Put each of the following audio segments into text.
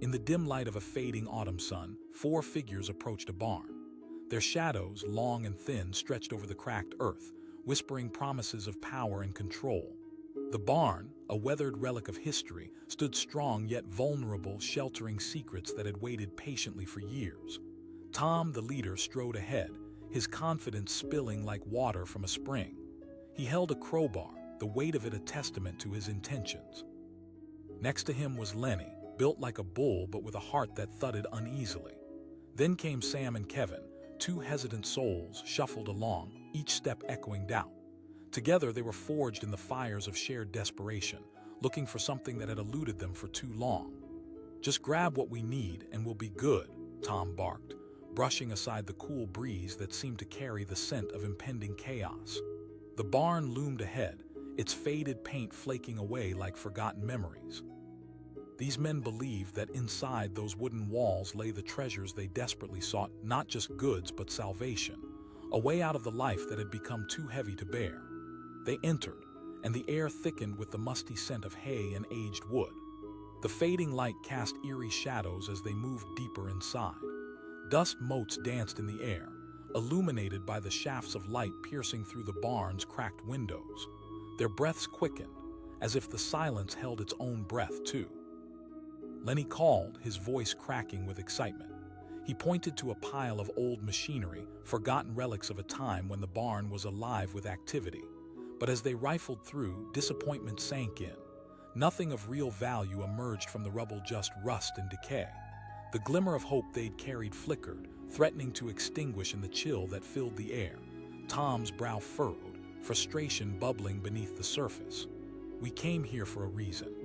In the dim light of a fading autumn sun, 4 figures approached a barn. Their shadows, long and thin, stretched over the cracked earth, whispering promises of power and control. The barn, a weathered relic of history, stood strong yet vulnerable, sheltering secrets that had waited patiently for years. Tom, the leader, strode ahead, his confidence spilling like water from a spring. He held a crowbar, the weight of it a testament to his intentions. Next to him was Lenny, built like a bull but with a heart that thudded uneasily. Then came Sam and Kevin, 2 hesitant souls shuffled along, each step echoing doubt. Together they were forged in the fires of shared desperation, looking for something that had eluded them for too long. "Just grab what we need and we'll be good," Tom barked, brushing aside the cool breeze that seemed to carry the scent of impending chaos. The barn loomed ahead, its faded paint flaking away like forgotten memories. These men believed that inside those wooden walls lay the treasures they desperately sought, not just goods but salvation, a way out of the life that had become too heavy to bear. They entered, and the air thickened with the musty scent of hay and aged wood. The fading light cast eerie shadows as they moved deeper inside. Dust motes danced in the air, illuminated by the shafts of light piercing through the barn's cracked windows. Their breaths quickened, as if the silence held its own breath too. Lenny called, his voice cracking with excitement. He pointed to a pile of old machinery, forgotten relics of a time when the barn was alive with activity. But as they rifled through, disappointment sank in. Nothing of real value emerged from the rubble, just rust and decay. The glimmer of hope they'd carried flickered, threatening to extinguish in the chill that filled the air. Tom's brow furrowed, frustration bubbling beneath the surface. "We came here for a reason."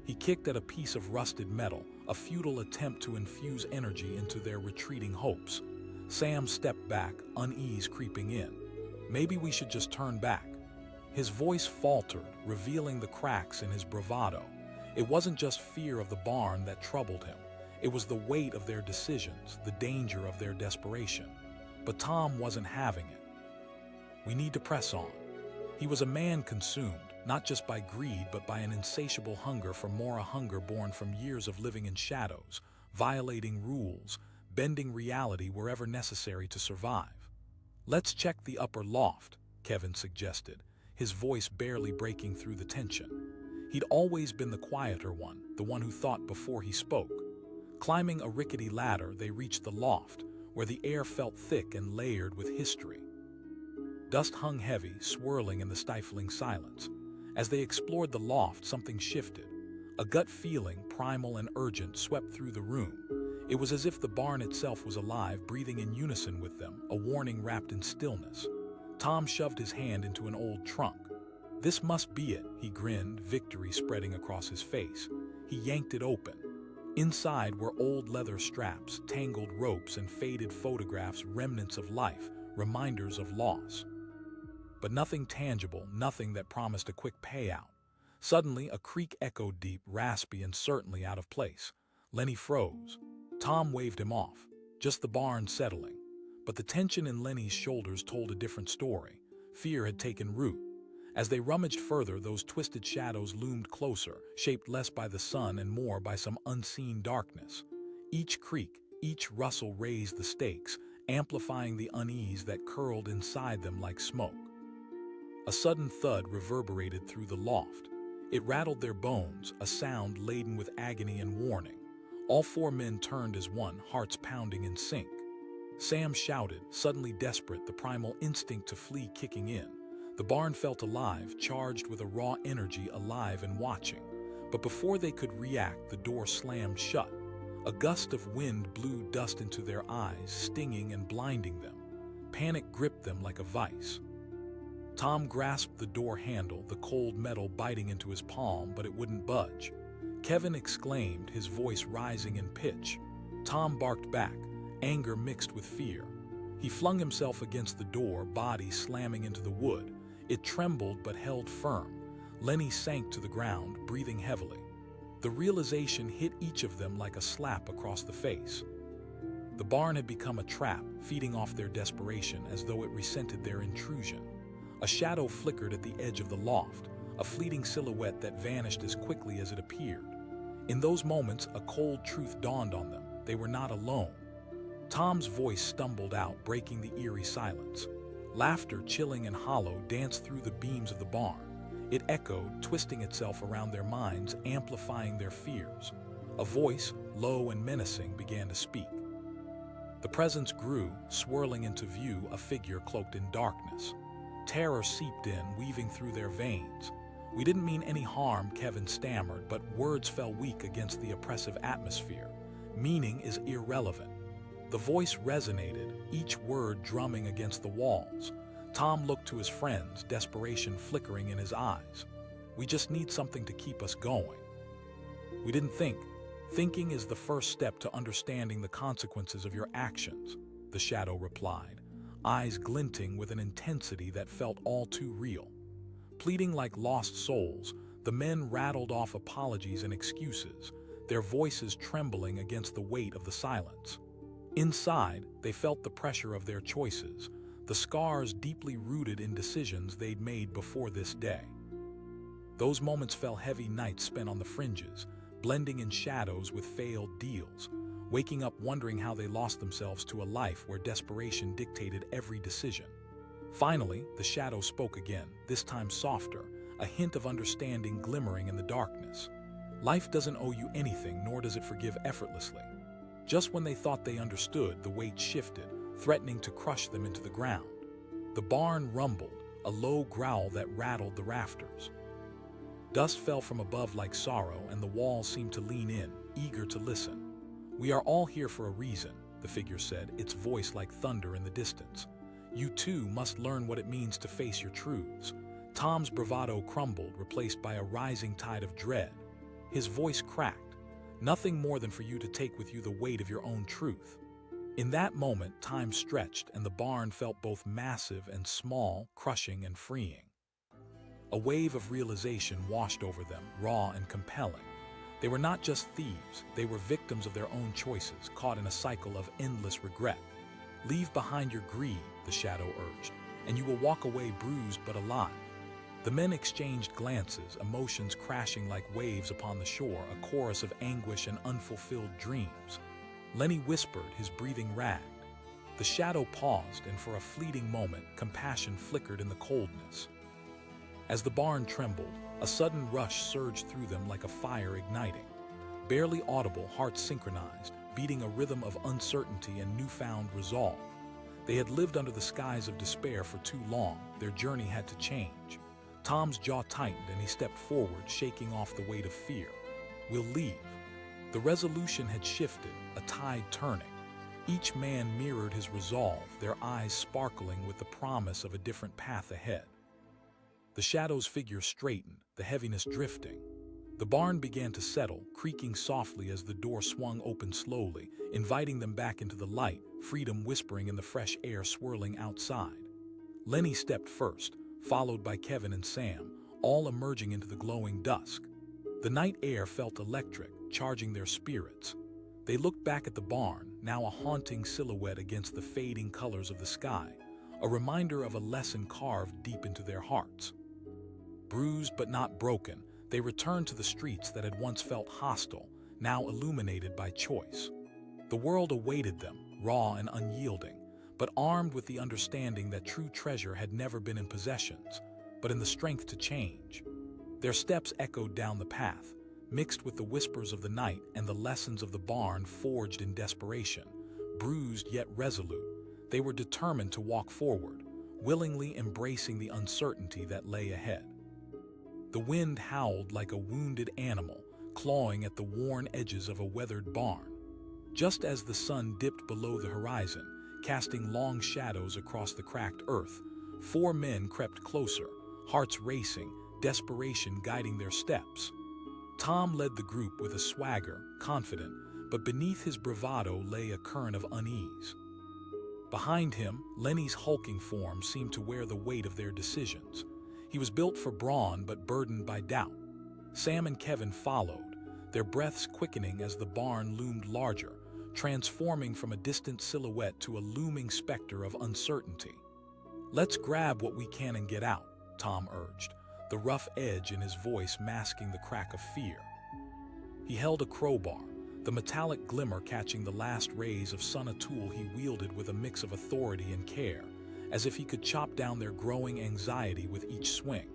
He kicked at a piece of rusted metal, a futile attempt to infuse energy into their retreating hopes. Sam stepped back, unease creeping in. "Maybe we should just turn back." His voice faltered, revealing the cracks in his bravado. It wasn't just fear of the barn that troubled him. It was the weight of their decisions, the danger of their desperation. But Tom wasn't having it. "We need to press on." He was a man consumed, not just by greed but by an insatiable hunger for more, a hunger born from years of living in shadows, violating rules, bending reality wherever necessary to survive. "Let's check the upper loft," Kevin suggested, his voice barely breaking through the tension. He'd always been the quieter one, the one who thought before he spoke. Climbing a rickety ladder, they reached the loft, where the air felt thick and layered with history. Dust hung heavy, swirling in the stifling silence. As they explored the loft, something shifted. A gut feeling, primal and urgent, swept through the room. It was as if the barn itself was alive, breathing in unison with them, a warning wrapped in stillness. Tom shoved his hand into an old trunk. "This must be it," he grinned, victory spreading across his face. He yanked it open. Inside were old leather straps, tangled ropes, and faded photographs, remnants of life, reminders of loss. But nothing tangible, nothing that promised a quick payout. Suddenly, a creak echoed deep, raspy, and certainly out of place. Lenny froze. Tom waved him off. Just the barn settling. But the tension in Lenny's shoulders told a different story. Fear had taken root. As they rummaged further, those twisted shadows loomed closer, shaped less by the sun and more by some unseen darkness. Each creak, each rustle raised the stakes, amplifying the unease that curled inside them like smoke. A sudden thud reverberated through the loft. It rattled their bones, a sound laden with agony and warning. All 4 men turned as one, hearts pounding in sync. Sam shouted, suddenly desperate, the primal instinct to flee kicking in. The barn felt alive, charged with a raw energy, alive and watching. But before they could react, the door slammed shut. A gust of wind blew dust into their eyes, stinging and blinding them. Panic gripped them like a vice. Tom grasped the door handle, the cold metal biting into his palm, but it wouldn't budge. Kevin exclaimed, his voice rising in pitch. Tom barked back, anger mixed with fear. He flung himself against the door, body slamming into the wood. It trembled but held firm. Lenny sank to the ground, breathing heavily. The realization hit each of them like a slap across the face. The barn had become a trap, feeding off their desperation as though it resented their intrusion. A shadow flickered at the edge of the loft, a fleeting silhouette that vanished as quickly as it appeared. In those moments, a cold truth dawned on them. They were not alone. Tom's voice stumbled out, breaking the eerie silence. Laughter, chilling and hollow, danced through the beams of the barn. It echoed, twisting itself around their minds, amplifying their fears. A voice, low and menacing, began to speak. The presence grew, swirling into view, a figure cloaked in darkness. Terror seeped in, weaving through their veins. "We didn't mean any harm," Kevin stammered, but words fell weak against the oppressive atmosphere. "Meaning is irrelevant." The voice resonated, each word drumming against the walls. Tom looked to his friends, desperation flickering in his eyes. "We just need something to keep us going." "We didn't think. Thinking is the first step to understanding the consequences of your actions," the shadow replied, eyes glinting with an intensity that felt all too real. Pleading like lost souls, the men rattled off apologies and excuses, their voices trembling against the weight of the silence. Inside, they felt the pressure of their choices, the scars deeply rooted in decisions they'd made before this day. Those moments fell heavy, nights spent on the fringes, blending in shadows with failed deals, waking up wondering how they lost themselves to a life where desperation dictated every decision. Finally, the shadow spoke again, this time softer, a hint of understanding glimmering in the darkness. "Life doesn't owe you anything, nor does it forgive effortlessly." Just when they thought they understood, the weight shifted, threatening to crush them into the ground. The barn rumbled, a low growl that rattled the rafters. Dust fell from above like sorrow, and the walls seemed to lean in, eager to listen. "We are all here for a reason," the figure said, its voice like thunder in the distance. "You too must learn what it means to face your truths." Tom's bravado crumbled, replaced by a rising tide of dread. His voice cracked. "Nothing more than for you to take with you the weight of your own truth." In that moment, time stretched, and the barn felt both massive and small, crushing and freeing. A wave of realization washed over them, raw and compelling. They were not just thieves, they were victims of their own choices, caught in a cycle of endless regret. "Leave behind your greed," the shadow urged, "and you will walk away bruised but alive." The men exchanged glances, emotions crashing like waves upon the shore, a chorus of anguish and unfulfilled dreams. Lenny whispered, his breathing ragged. The shadow paused, and for a fleeting moment, compassion flickered in the coldness. As the barn trembled, a sudden rush surged through them like a fire igniting. Barely audible, hearts synchronized, beating a rhythm of uncertainty and newfound resolve. They had lived under the skies of despair for too long. Their journey had to change. Tom's jaw tightened, and he stepped forward, shaking off the weight of fear. "We'll leave." The resolution had shifted, a tide turning. Each man mirrored his resolve, their eyes sparkling with the promise of a different path ahead. The shadow's figure straightened, the heaviness drifting. The barn began to settle, creaking softly as the door swung open slowly, inviting them back into the light, freedom whispering in the fresh air swirling outside. Lenny stepped first, followed by Kevin and Sam, all emerging into the glowing dusk. The night air felt electric, charging their spirits. They looked back at the barn, now a haunting silhouette against the fading colors of the sky, a reminder of a lesson carved deep into their hearts. Bruised but not broken, they returned to the streets that had once felt hostile, now illuminated by choice. The world awaited them, raw and unyielding, but armed with the understanding that true treasure had never been in possessions, but in the strength to change. Their steps echoed down the path, mixed with the whispers of the night and the lessons of the barn forged in desperation. Bruised yet resolute, they were determined to walk forward, willingly embracing the uncertainty that lay ahead. The wind howled like a wounded animal, clawing at the worn edges of a weathered barn. Just as the sun dipped below the horizon, casting long shadows across the cracked earth, 4 men crept closer, hearts racing, desperation guiding their steps. Tom led the group with a swagger, confident, but beneath his bravado lay a current of unease. Behind him, Lenny's hulking form seemed to wear the weight of their decisions. He was built for brawn but burdened by doubt. Sam and Kevin followed, their breaths quickening as the barn loomed larger, transforming from a distant silhouette to a looming specter of uncertainty. "Let's grab what we can and get out," Tom urged, the rough edge in his voice masking the crack of fear. He held a crowbar, the metallic glimmer catching the last rays of sun, a tool he wielded with a mix of authority and care, as if he could chop down their growing anxiety with each swing.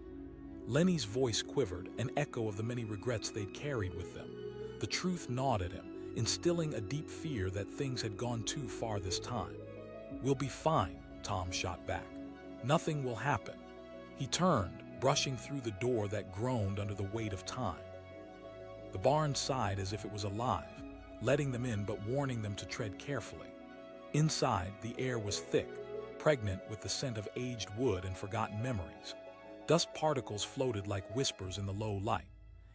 Lenny's voice quivered, an echo of the many regrets they'd carried with them. The truth gnawed at him, instilling a deep fear that things had gone too far this time. "We'll be fine," Tom shot back. "Nothing will happen." He turned, brushing through the door that groaned under the weight of time. The barn sighed as if it was alive, letting them in but warning them to tread carefully. Inside, the air was thick, pregnant with the scent of aged wood and forgotten memories. Dust particles floated like whispers in the low light.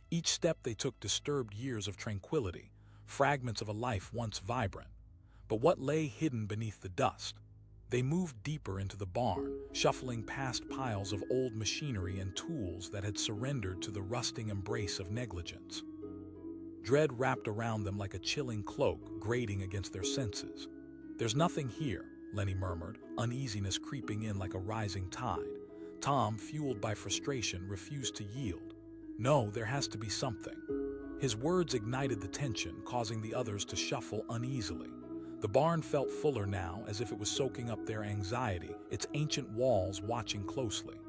Each step they took disturbed years of tranquility, fragments of a life once vibrant. But what lay hidden beneath the dust? They moved deeper into the barn, shuffling past piles of old machinery and tools that had surrendered to the rusting embrace of negligence. Dread wrapped around them like a chilling cloak, grating against their senses. "There's nothing here," Lenny murmured, uneasiness creeping in like a rising tide. Tom, fueled by frustration, refused to yield. "No, there has to be something." His words ignited the tension, causing the others to shuffle uneasily. The barn felt fuller now, as if it was soaking up their anxiety, its ancient walls watching closely.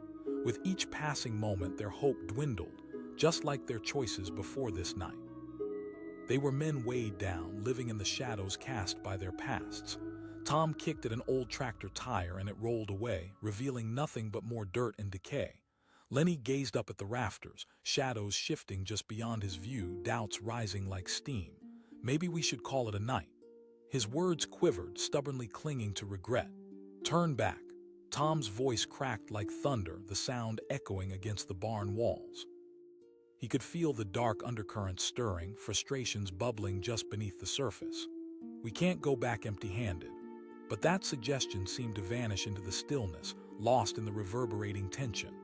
With each passing moment, their hope dwindled, just like their choices before this night. They were men weighed down, living in the shadows cast by their pasts. Tom kicked at an old tractor tire and it rolled away, revealing nothing but more dirt and decay. Lenny gazed up at the rafters, shadows shifting just beyond his view, doubts rising like steam. "Maybe we should call it a night." His words quivered, stubbornly clinging to regret. "Turn back." Tom's voice cracked like thunder, the sound echoing against the barn walls. He could feel the dark undercurrents stirring, frustrations bubbling just beneath the surface. "We can't go back empty-handed." But that suggestion seemed to vanish into the stillness, lost in the reverberating tension.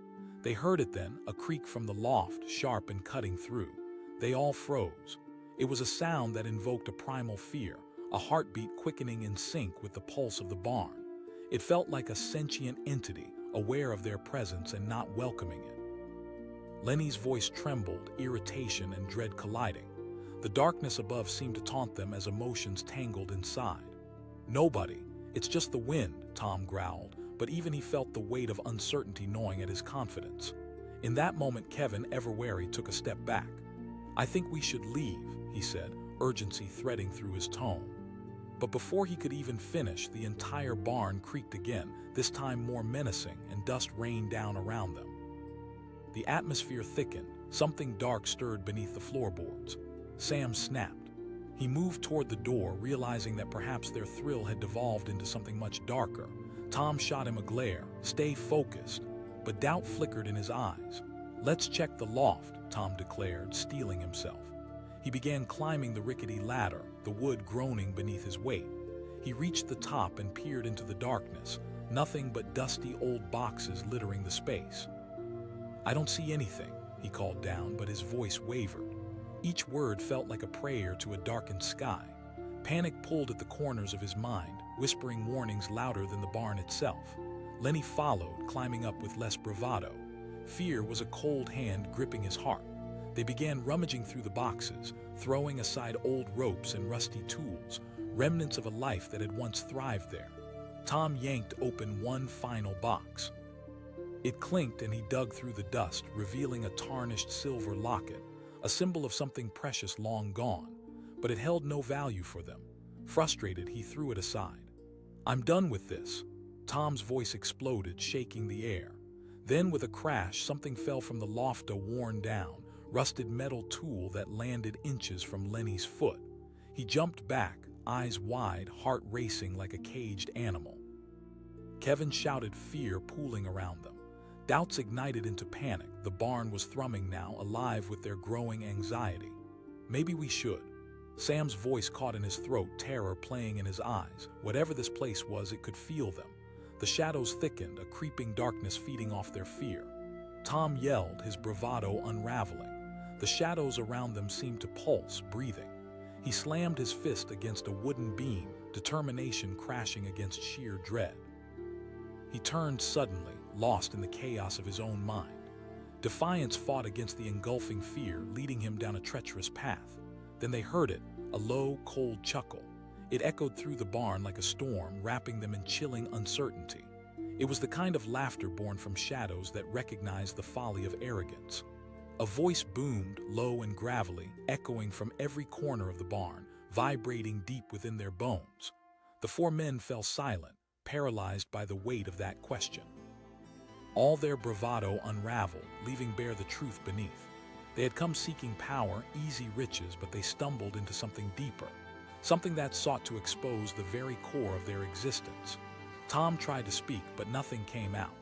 They heard it then, a creak from the loft, sharp and cutting through. They all froze. It was a sound that invoked a primal fear, a heartbeat quickening in sync with the pulse of the barn. It felt like a sentient entity, aware of their presence and not welcoming it. Lenny's voice trembled, irritation and dread colliding. The darkness above seemed to taunt them as emotions tangled inside. "Nobody. It's just the wind," Tom growled, but even he felt the weight of uncertainty gnawing at his confidence. In that moment, Kevin, ever wary, took a step back. "I think we should leave," he said, urgency threading through his tone. But before he could even finish, the entire barn creaked again, this time more menacing, and dust rained down around them. The atmosphere thickened, something dark stirred beneath the floorboards. Sam snapped. He moved toward the door, realizing that perhaps their thrill had devolved into something much darker. Tom shot him a glare. "Stay focused." But doubt flickered in his eyes. "Let's check the loft," Tom declared, steeling himself. He began climbing the rickety ladder, the wood groaning beneath his weight. He reached the top and peered into the darkness, nothing but dusty old boxes littering the space. "I don't see anything," he called down, but his voice wavered. Each word felt like a prayer to a darkened sky. Panic pulled at the corners of his mind, whispering warnings louder than the barn itself. Lenny followed, climbing up with less bravado. Fear was a cold hand gripping his heart. They began rummaging through the boxes, throwing aside old ropes and rusty tools, remnants of a life that had once thrived there. Tom yanked open one final box. It clinked and he dug through the dust, revealing a tarnished silver locket, a symbol of something precious long gone. But it held no value for them. Frustrated, he threw it aside. "I'm done with this." Tom's voice exploded, shaking the air. Then, with a crash, something fell from the loft, a worn-down, rusted metal tool that landed inches from Lenny's foot. He jumped back, eyes wide, heart racing like a caged animal. Kevin shouted, fear pooling around them. Doubts ignited into panic. The barn was thrumming now, alive with their growing anxiety. "Maybe we should." Sam's voice caught in his throat, terror playing in his eyes. Whatever this place was, it could feel them. The shadows thickened, a creeping darkness feeding off their fear. Tom yelled, his bravado unraveling. The shadows around them seemed to pulse, breathing. He slammed his fist against a wooden beam, determination crashing against sheer dread. He turned suddenly, lost in the chaos of his own mind. Defiance fought against the engulfing fear, leading him down a treacherous path. Then they heard it, a low, cold chuckle. It echoed through the barn like a storm, wrapping them in chilling uncertainty. It was the kind of laughter born from shadows that recognized the folly of arrogance. A voice boomed, low and gravelly, echoing from every corner of the barn, vibrating deep within their bones. The four men fell silent, paralyzed by the weight of that question. All their bravado unraveled, leaving bare the truth beneath. They had come seeking power, easy riches, but they stumbled into something deeper, something that sought to expose the very core of their existence. Tom tried to speak, but nothing came out.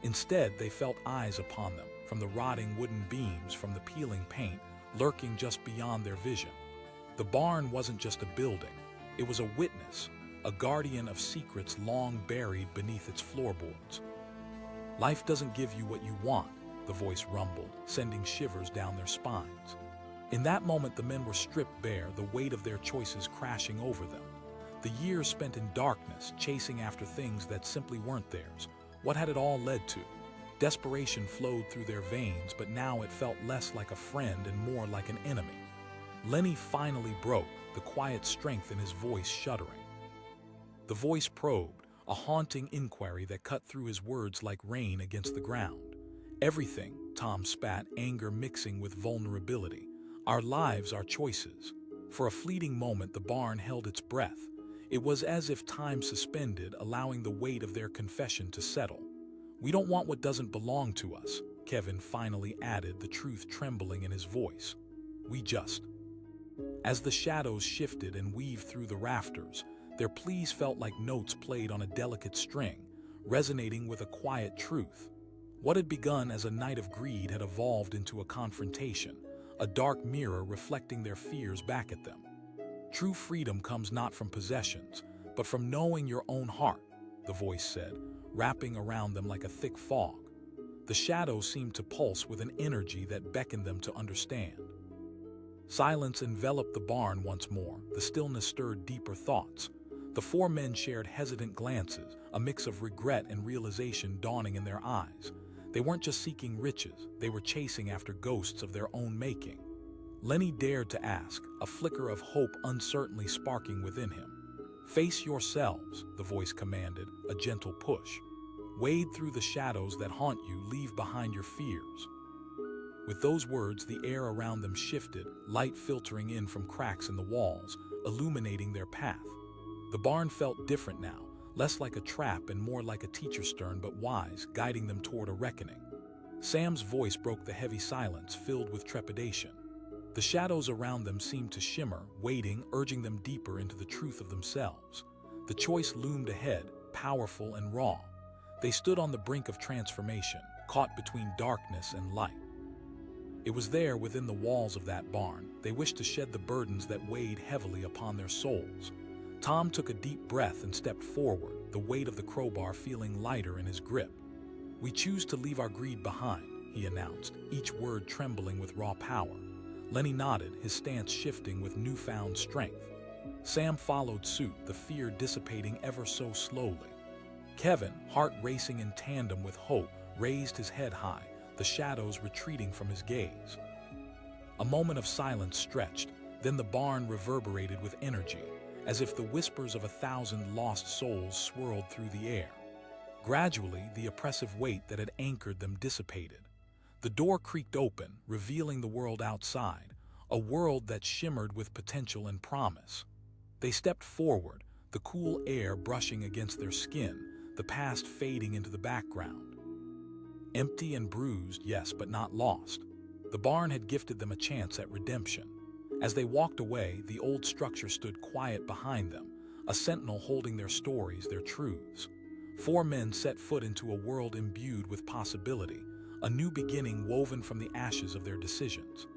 Instead, they felt eyes upon them, from the rotting wooden beams, from the peeling paint, lurking just beyond their vision. The barn wasn't just a building, it was a witness, a guardian of secrets long buried beneath its floorboards. "Life doesn't give you what you want," the voice rumbled, sending shivers down their spines. In that moment, the men were stripped bare, the weight of their choices crashing over them. The years spent in darkness, chasing after things that simply weren't theirs. What had it all led to? Desperation flowed through their veins, but now it felt less like a friend and more like an enemy. Lenny finally broke, the quiet strength in his voice shuddering. The voice probed, a haunting inquiry that cut through his words like rain against the ground. "Everything," Tom spat, anger mixing with vulnerability. "Our lives, our choices." For a fleeting moment, the barn held its breath. It was as if time suspended, allowing the weight of their confession to settle. "We don't want what doesn't belong to us," Kevin finally added, the truth trembling in his voice. "We just..." As the shadows shifted and weaved through the rafters, their pleas felt like notes played on a delicate string, resonating with a quiet truth. What had begun as a night of greed had evolved into a confrontation, a dark mirror reflecting their fears back at them. "True freedom comes not from possessions, but from knowing your own heart," the voice said, wrapping around them like a thick fog. The shadows seemed to pulse with an energy that beckoned them to understand. Silence enveloped the barn once more. The stillness stirred deeper thoughts. The four men shared hesitant glances, a mix of regret and realization dawning in their eyes. They weren't just seeking riches, they were chasing after ghosts of their own making. Lenny dared to ask, a flicker of hope uncertainly sparking within him. "Face yourselves," the voice commanded, a gentle push. "Wade through the shadows that haunt you, leave behind your fears." With those words, the air around them shifted, light filtering in from cracks in the walls, illuminating their path. The barn felt different now, less like a trap and more like a teacher, stern but wise, guiding them toward a reckoning. Sam's voice broke the heavy silence, filled with trepidation. The shadows around them seemed to shimmer, waiting, urging them deeper into the truth of themselves. The choice loomed ahead, powerful and raw. They stood on the brink of transformation, caught between darkness and light. It was there, within the walls of that barn, they wished to shed the burdens that weighed heavily upon their souls. Tom took a deep breath and stepped forward, the weight of the crowbar feeling lighter in his grip. "We choose to leave our greed behind," he announced, each word trembling with raw power. Lenny nodded, his stance shifting with newfound strength. Sam followed suit, the fear dissipating ever so slowly. Kevin, heart racing in tandem with hope, raised his head high, the shadows retreating from his gaze. A moment of silence stretched, then the barn reverberated with energy, as if the whispers of 1,000 lost souls swirled through the air. Gradually, the oppressive weight that had anchored them dissipated. The door creaked open, revealing the world outside, a world that shimmered with potential and promise. They stepped forward, the cool air brushing against their skin, the past fading into the background. Empty and bruised, yes, but not lost. The barn had gifted them a chance at redemption. As they walked away, the old structure stood quiet behind them, a sentinel holding their stories, their truths. Four men set foot into a world imbued with possibility, a new beginning woven from the ashes of their decisions.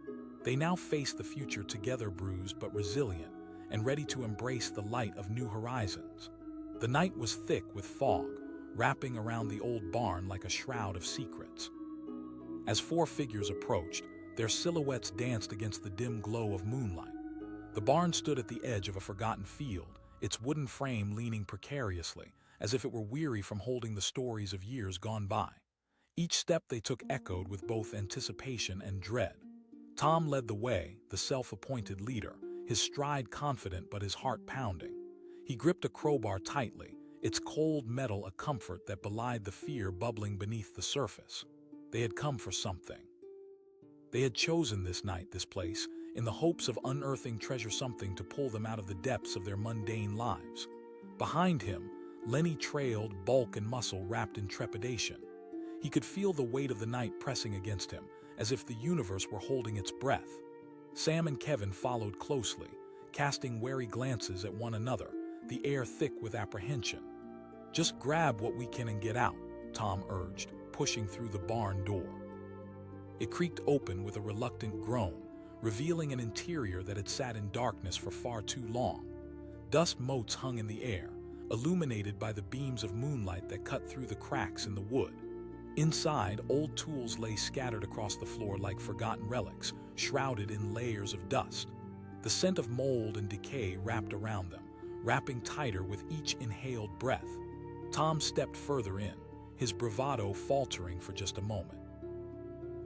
They now faced the future together, bruised but resilient, and ready to embrace the light of new horizons. The night was thick with fog, wrapping around the old barn like a shroud of secrets. As four figures approached, their silhouettes danced against the dim glow of moonlight. The barn stood at the edge of a forgotten field, its wooden frame leaning precariously, as if it were weary from holding the stories of years gone by. Each step they took echoed with both anticipation and dread. Tom led the way, the self-appointed leader, his stride confident but his heart pounding. He gripped a crowbar tightly, its cold metal a comfort that belied the fear bubbling beneath the surface. They had come for something. They had chosen this night, this place, in the hopes of unearthing treasure, something to pull them out of the depths of their mundane lives. Behind him, Lenny trailed, bulk and muscle wrapped in trepidation. He could feel the weight of the night pressing against him, as if the universe were holding its breath. Sam and Kevin followed closely, casting wary glances at one another, the air thick with apprehension. "Just grab what we can and get out," Tom urged, pushing through the barn door. It creaked open with a reluctant groan, revealing an interior that had sat in darkness for far too long. Dust motes hung in the air, illuminated by the beams of moonlight that cut through the cracks in the wood. Inside, old tools lay scattered across the floor like forgotten relics, shrouded in layers of dust. The scent of mold and decay wrapped around them, wrapping tighter with each inhaled breath. Tom stepped further in, his bravado faltering for just a moment.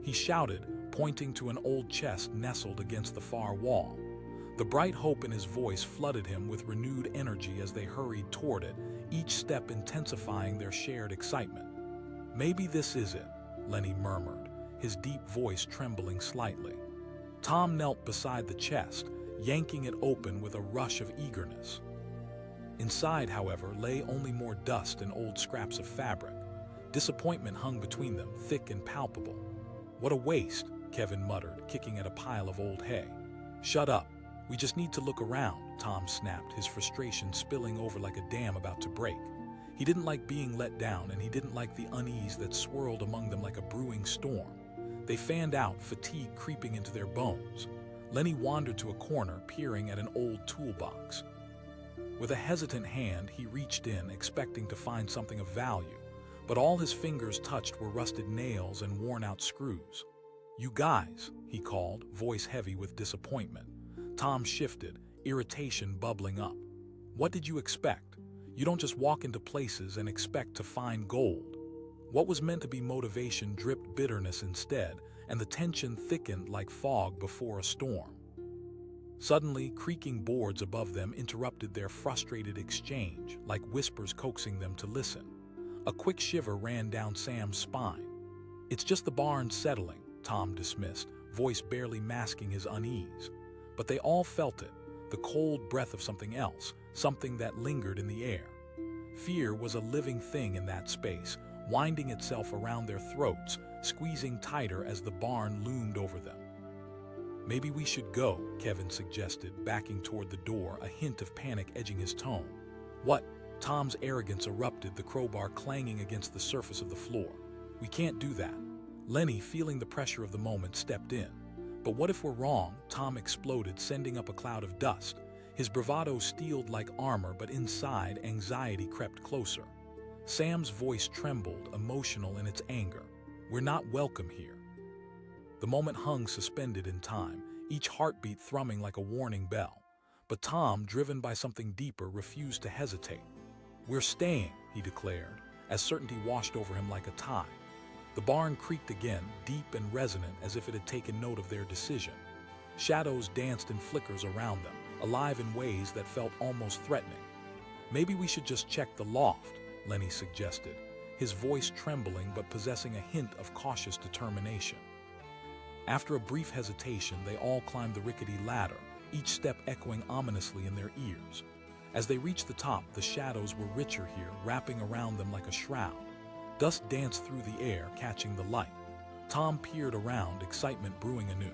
He shouted, pointing to an old chest nestled against the far wall. The bright hope in his voice flooded him with renewed energy as they hurried toward it, each step intensifying their shared excitement. "Maybe this is it," Lenny murmured, his deep voice trembling slightly. Tom knelt beside the chest, yanking it open with a rush of eagerness. Inside, however, lay only more dust and old scraps of fabric. Disappointment hung between them, thick and palpable. "What a waste," Kevin muttered, kicking at a pile of old hay. "Shut up. We just need to look around," Tom snapped, his frustration spilling over like a dam about to break. He didn't like being let down, and he didn't like the unease that swirled among them like a brewing storm. They fanned out, fatigue creeping into their bones. Lenny wandered to a corner, peering at an old toolbox. With a hesitant hand, he reached in, expecting to find something of value, but all his fingers touched were rusted nails and worn-out screws. "You guys," he called, voice heavy with disappointment. Tom shifted, irritation bubbling up. "What did you expect? You don't just walk into places and expect to find gold." What was meant to be motivation dripped bitterness instead, and the tension thickened like fog before a storm. Suddenly, creaking boards above them interrupted their frustrated exchange, like whispers coaxing them to listen. A quick shiver ran down Sam's spine. "It's just the barn settling," Tom dismissed, voice barely masking his unease. But they all felt it, the cold breath of something else, something that lingered in the air. Fear was a living thing in that space, winding itself around their throats, squeezing tighter as the barn loomed over them. "Maybe we should go," Kevin suggested, backing toward the door, a hint of panic edging his tone. "What?" Tom's arrogance erupted, the crowbar clanging against the surface of the floor. "We can't do that." Lenny, feeling the pressure of the moment, stepped in. "But what if we're wrong?" Tom exploded, sending up a cloud of dust. His bravado steeled like armor, but inside, anxiety crept closer. Sam's voice trembled, emotional in its anger. "We're not welcome here." The moment hung suspended in time, each heartbeat thrumming like a warning bell. But Tom, driven by something deeper, refused to hesitate. "We're staying," he declared, as certainty washed over him like a tide. The barn creaked again, deep and resonant, as if it had taken note of their decision. Shadows danced in flickers around them, alive in ways that felt almost threatening. "Maybe we should just check the loft," Lenny suggested, his voice trembling but possessing a hint of cautious determination. After a brief hesitation, they all climbed the rickety ladder, each step echoing ominously in their ears. As they reached the top, the shadows were richer here, wrapping around them like a shroud. Dust danced through the air, catching the light. Tom peered around, excitement brewing anew.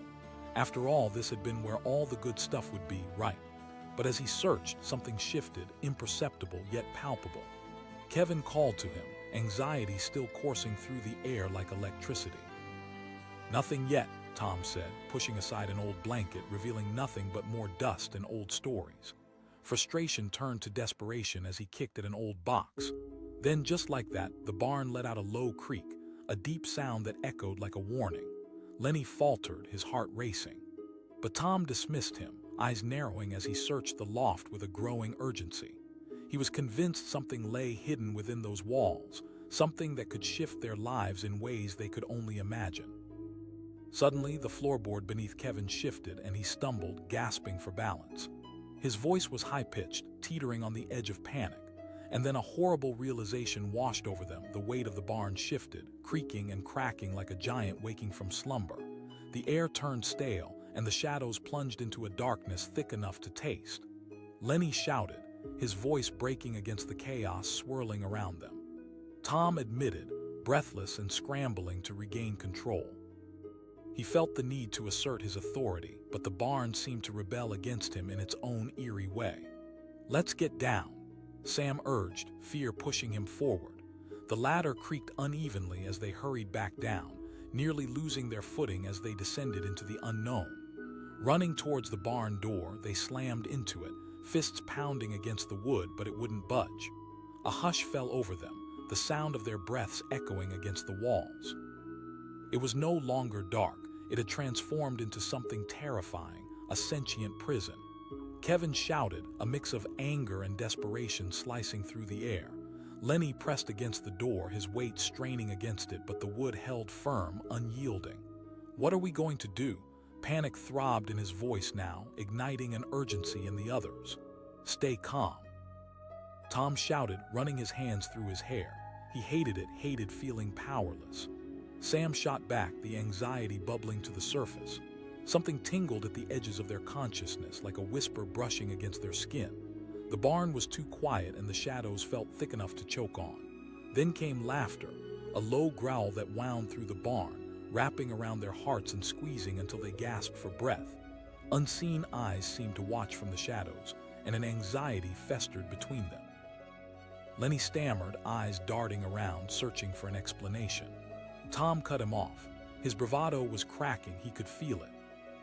After all, this had been where all the good stuff would be, right? But as he searched, something shifted, imperceptible yet palpable. Kevin called to him, anxiety still coursing through the air like electricity. "Nothing yet," Tom said, pushing aside an old blanket, revealing nothing but more dust and old stories. Frustration turned to desperation as he kicked at an old box. Then, just like that, the barn let out a low creak, a deep sound that echoed like a warning. Lenny faltered, his heart racing. But Tom dismissed him, eyes narrowing as he searched the loft with a growing urgency. He was convinced something lay hidden within those walls, something that could shift their lives in ways they could only imagine. Suddenly, the floorboard beneath Kevin shifted and he stumbled, gasping for balance. His voice was high-pitched, teetering on the edge of panic, and then a horrible realization washed over them. The weight of the barn shifted, creaking and cracking like a giant waking from slumber. The air turned stale, and the shadows plunged into a darkness thick enough to taste. Lenny shouted, his voice breaking against the chaos swirling around them. Tom admitted, breathless and scrambling to regain control. He felt the need to assert his authority, but the barn seemed to rebel against him in its own eerie way. "Let's get down," Sam urged, fear pushing him forward. The ladder creaked unevenly as they hurried back down, nearly losing their footing as they descended into the unknown. Running towards the barn door, they slammed into it, fists pounding against the wood, but it wouldn't budge. A hush fell over them, the sound of their breaths echoing against the walls. It was no longer dark. It had transformed into something terrifying, a sentient prison. Kevin shouted, a mix of anger and desperation slicing through the air. Lenny pressed against the door, his weight straining against it, but the wood held firm, unyielding. "What are we going to do?" Panic throbbed in his voice now, igniting an urgency in the others. "Stay calm," Tom shouted, running his hands through his hair. He hated it, hated feeling powerless. Sam shot back, the anxiety bubbling to the surface. Something tingled at the edges of their consciousness, like a whisper brushing against their skin. The barn was too quiet and the shadows felt thick enough to choke on. Then came laughter, a low growl that wound through the barn, wrapping around their hearts and squeezing until they gasped for breath. Unseen eyes seemed to watch from the shadows, and an anxiety festered between them. Lenny stammered, eyes darting around, searching for an explanation. Tom cut him off. His bravado was cracking, he could feel it.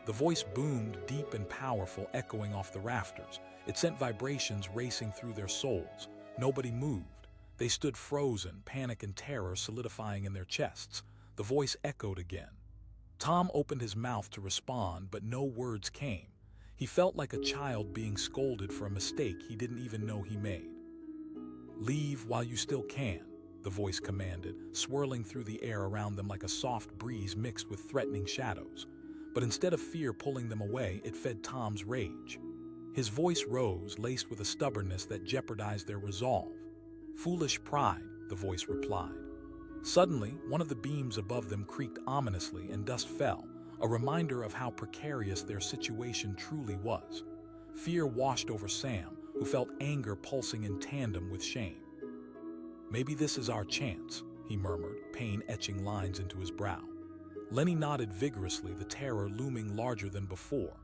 The voice boomed, deep and powerful, echoing off the rafters. It sent vibrations racing through their souls. Nobody moved. They stood frozen, panic and terror solidifying in their chests. The voice echoed again. Tom opened his mouth to respond, but no words came. He felt like a child being scolded for a mistake he didn't even know he made. "Leave while you still can," the voice commanded, swirling through the air around them like a soft breeze mixed with threatening shadows. But instead of fear pulling them away, it fed Tom's rage. His voice rose, laced with a stubbornness that jeopardized their resolve. "Foolish pride," the voice replied. Suddenly, one of the beams above them creaked ominously and dust fell, a reminder of how precarious their situation truly was. Fear washed over Sam, who felt anger pulsing in tandem with shame. "Maybe this is our chance," he murmured, pain etching lines into his brow. Lenny nodded vigorously, the terror looming larger than before.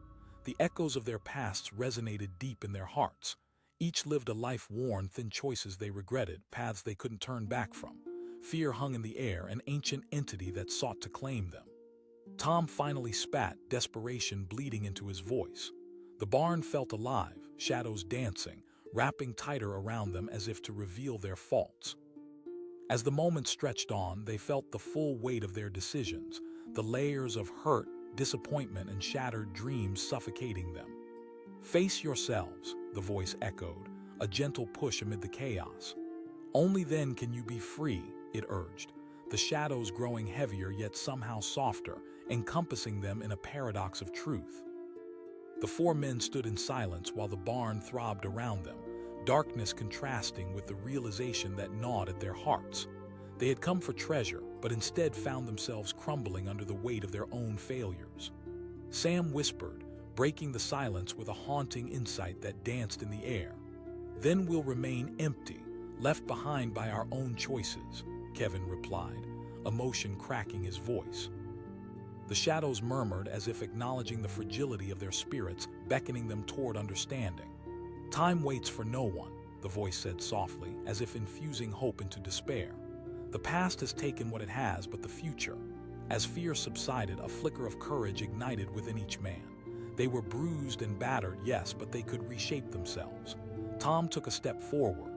The echoes of their pasts resonated deep in their hearts. Each lived a life worn, thin choices they regretted, paths they couldn't turn back from. Fear hung in the air, an ancient entity that sought to claim them. Tom finally spat, desperation bleeding into his voice. The barn felt alive, shadows dancing, wrapping tighter around them as if to reveal their faults. As the moment stretched on, they felt the full weight of their decisions, the layers of hurt, disappointment, and shattered dreams suffocating them. "Face yourselves," the voice echoed, a gentle push amid the chaos. "Only then can you be free," it urged, the shadows growing heavier yet somehow softer, encompassing them in a paradox of truth. The four men stood in silence while the barn throbbed around them, darkness contrasting with the realization that gnawed at their hearts. They had come for treasure, but instead found themselves crumbling under the weight of their own failures. Sam whispered, breaking the silence with a haunting insight that danced in the air. "Then we'll remain empty, left behind by our own choices," Kevin replied, emotion cracking his voice. The shadows murmured as if acknowledging the fragility of their spirits, beckoning them toward understanding. "Time waits for no one," the voice said softly, as if infusing hope into despair. "The past has taken what it has, but the future." As fear subsided, a flicker of courage ignited within each man. They were bruised and battered, yes, but they could reshape themselves. Tom took a step forward.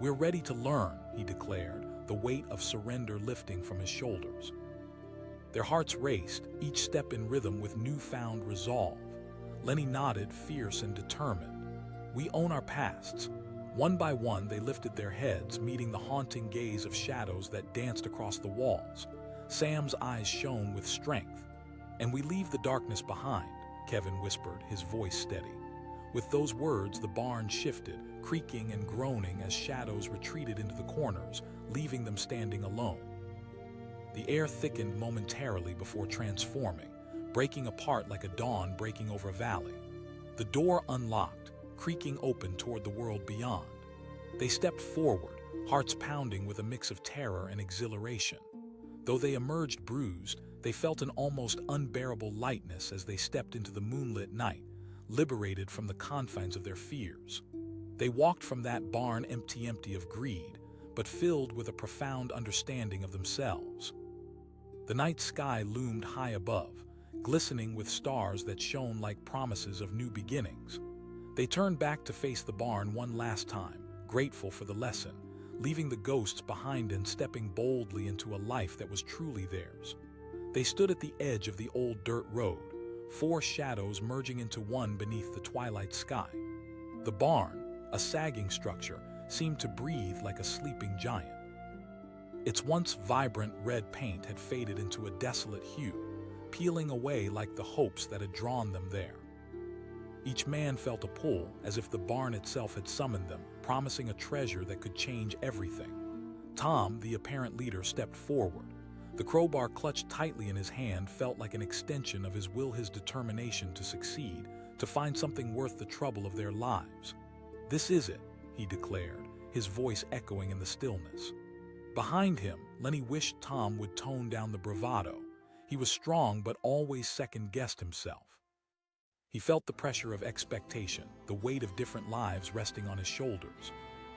"We're ready to learn," he declared, the weight of surrender lifting from his shoulders. Their hearts raced, each step in rhythm with newfound resolve. Lenny nodded, fierce and determined. "We own our pasts." One by one, they lifted their heads, meeting the haunting gaze of shadows that danced across the walls. Sam's eyes shone with strength. "And we leave the darkness behind," Kevin whispered, his voice steady. With those words, the barn shifted, creaking and groaning as shadows retreated into the corners, leaving them standing alone. The air thickened momentarily before transforming, breaking apart like a dawn breaking over a valley. The door unlocked, creaking open toward the world beyond. They stepped forward, hearts pounding with a mix of terror and exhilaration. Though they emerged bruised, they felt an almost unbearable lightness as they stepped into the moonlit night, liberated from the confines of their fears. They walked from that barn empty of greed, but filled with a profound understanding of themselves. The night sky loomed high above, glistening with stars that shone like promises of new beginnings. They turned back to face the barn one last time, grateful for the lesson, leaving the ghosts behind and stepping boldly into a life that was truly theirs. They stood at the edge of the old dirt road, four shadows merging into one beneath the twilight sky. The barn, a sagging structure, seemed to breathe like a sleeping giant. Its once vibrant red paint had faded into a desolate hue, peeling away like the hopes that had drawn them there. Each man felt a pull, as if the barn itself had summoned them, promising a treasure that could change everything. Tom, the apparent leader, stepped forward. The crowbar clutched tightly in his hand felt like an extension of his will, his determination to succeed, to find something worth the trouble of their lives. "This is it," he declared, his voice echoing in the stillness. Behind him, Lenny wished Tom would tone down the bravado. He was strong but always second-guessed himself. He felt the pressure of expectation, the weight of different lives resting on his shoulders.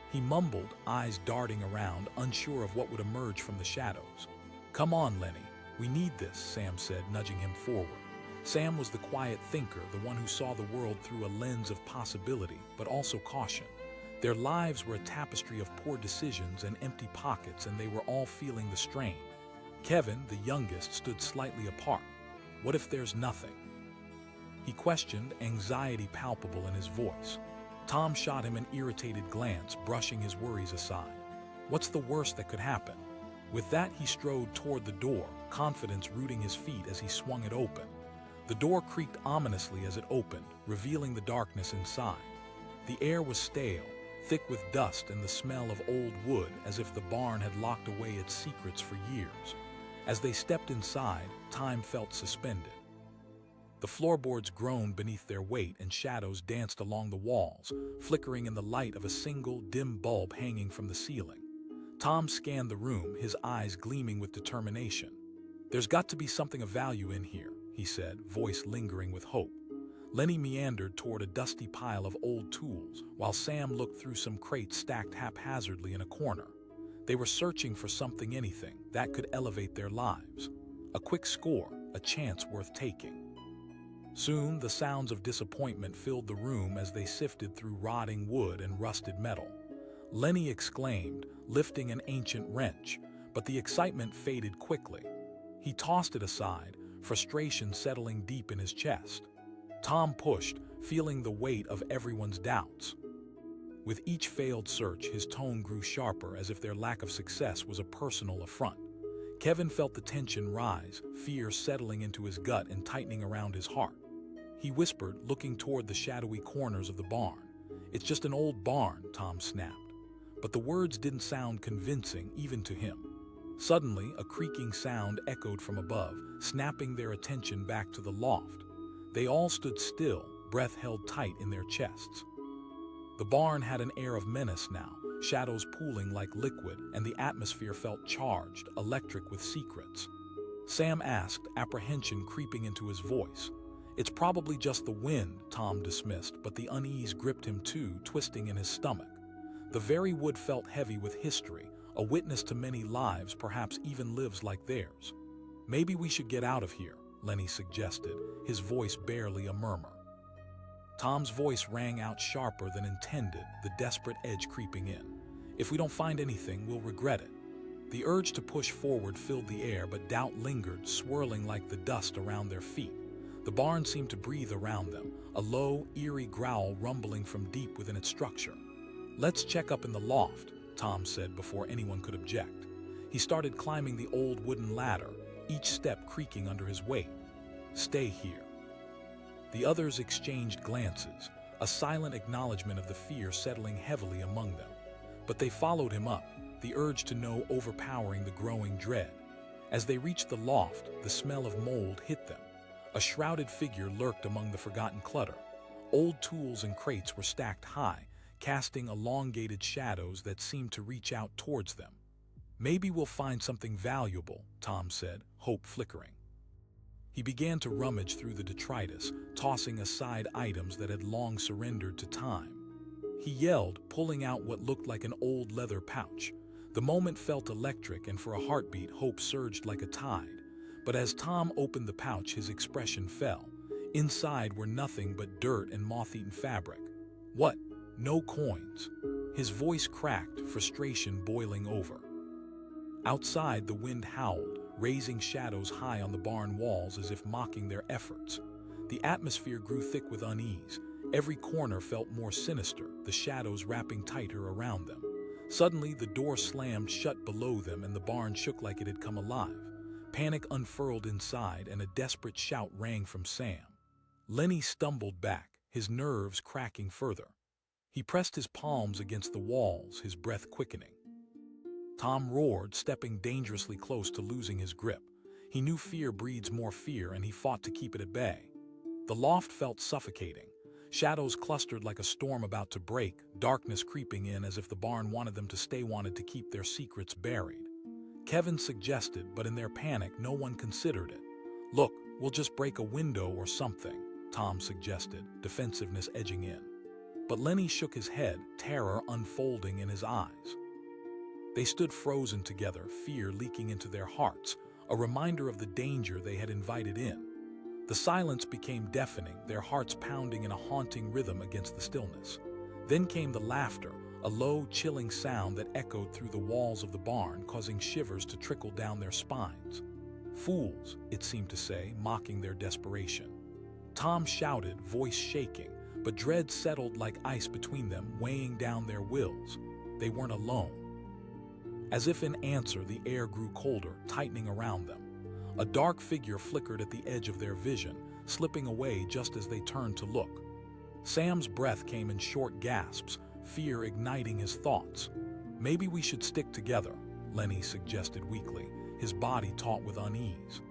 He mumbled, eyes darting around, unsure of what would emerge from the shadows. "Come on, Lenny, we need this," Sam said, nudging him forward. Sam was the quiet thinker, the one who saw the world through a lens of possibility, but also caution. Their lives were a tapestry of poor decisions and empty pockets, and they were all feeling the strain. Kevin, the youngest, stood slightly apart. "What if there's nothing?" he questioned, anxiety palpable in his voice. Tom shot him an irritated glance, brushing his worries aside. "What's the worst that could happen?" With that, he strode toward the door, confidence rooting his feet as he swung it open. The door creaked ominously as it opened, revealing the darkness inside. The air was stale, thick with dust and the smell of old wood, as if the barn had locked away its secrets for years. As they stepped inside, time felt suspended. The floorboards groaned beneath their weight and shadows danced along the walls, flickering in the light of a single, dim bulb hanging from the ceiling. Tom scanned the room, his eyes gleaming with determination. "There's got to be something of value in here," he said, voice lingering with hope. Lenny meandered toward a dusty pile of old tools, while Sam looked through some crates stacked haphazardly in a corner. They were searching for something, anything, that could elevate their lives. A quick score, a chance worth taking. Soon, the sounds of disappointment filled the room as they sifted through rotting wood and rusted metal. Lenny exclaimed, lifting an ancient wrench, but the excitement faded quickly. He tossed it aside, frustration settling deep in his chest. Tom pushed, feeling the weight of everyone's doubts. With each failed search, his tone grew sharper, as if their lack of success was a personal affront. Kevin felt the tension rise, fear settling into his gut and tightening around his heart. He whispered, looking toward the shadowy corners of the barn. "It's just an old barn," Tom snapped. But the words didn't sound convincing, even to him. Suddenly, a creaking sound echoed from above, snapping their attention back to the loft. They all stood still, breath held tight in their chests. The barn had an air of menace now, shadows pooling like liquid, and the atmosphere felt charged, electric with secrets. Sam asked, apprehension creeping into his voice. "It's probably just the wind," Tom dismissed, but the unease gripped him too, twisting in his stomach. The very wood felt heavy with history, a witness to many lives, perhaps even lives like theirs. "Maybe we should get out of here," Lenny suggested, his voice barely a murmur. Tom's voice rang out sharper than intended, the desperate edge creeping in. "If we don't find anything, we'll regret it." The urge to push forward filled the air, but doubt lingered, swirling like the dust around their feet. The barn seemed to breathe around them, a low, eerie growl rumbling from deep within its structure. "Let's check up in the loft," Tom said before anyone could object. He started climbing the old wooden ladder, each step creaking under his weight. Stay here." The others exchanged glances, a silent acknowledgement of the fear settling heavily among them. But they followed him up, the urge to know overpowering the growing dread. As they reached the loft, the smell of mold hit them. A shrouded figure lurked among the forgotten clutter. Old tools and crates were stacked high, casting elongated shadows that seemed to reach out towards them. "Maybe we'll find something valuable," Tom said, hope flickering. He began to rummage through the detritus, tossing aside items that had long surrendered to time. He yelled, pulling out what looked like an old leather pouch. The moment felt electric, and for a heartbeat, hope surged like a tide. But as Tom opened the pouch, his expression fell. Inside were nothing but dirt and moth-eaten fabric. "What? No coins?" His voice cracked, frustration boiling over. Outside, the wind howled, raising shadows high on the barn walls as if mocking their efforts. The atmosphere grew thick with unease. Every corner felt more sinister, the shadows wrapping tighter around them. Suddenly, the door slammed shut below them and the barn shook like it had come alive. Panic unfurled inside and a desperate shout rang from Sam. Lenny stumbled back, his nerves cracking further. He pressed his palms against the walls, his breath quickening. Tom roared, stepping dangerously close to losing his grip. He knew fear breeds more fear, and he fought to keep it at bay. The loft felt suffocating. Shadows clustered like a storm about to break, darkness creeping in as if the barn wanted them to stay, wanted to keep their secrets buried. Kevin suggested, but in their panic, no one considered it. "Look, we'll just break a window or something," Tom suggested, defensiveness edging in. But Lenny shook his head, terror unfolding in his eyes. They stood frozen together, fear leaking into their hearts, a reminder of the danger they had invited in. The silence became deafening, their hearts pounding in a haunting rhythm against the stillness. Then came the laughter, a low, chilling sound that echoed through the walls of the barn, causing shivers to trickle down their spines. "Fools," it seemed to say, mocking their desperation. Tom shouted, voice shaking, but dread settled like ice between them, weighing down their wills. They weren't alone. As if in answer, the air grew colder, tightening around them. A dark figure flickered at the edge of their vision, slipping away just as they turned to look. Sam's breath came in short gasps, fear igniting his thoughts. "Maybe we should stick together," Lenny suggested weakly, his body taut with unease.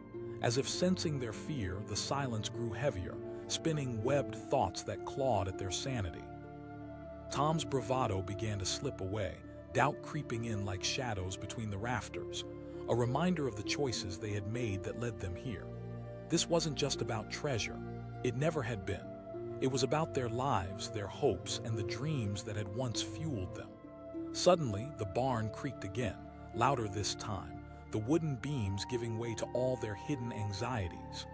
As if sensing their fear, the silence grew heavier, spinning webbed thoughts that clawed at their sanity. Tom's bravado began to slip away, doubt creeping in like shadows between the rafters, a reminder of the choices they had made that led them here. This wasn't just about treasure. It never had been. It was about their lives, their hopes, and the dreams that had once fueled them. Suddenly, the barn creaked again, louder this time, the wooden beams giving way to all their hidden anxieties.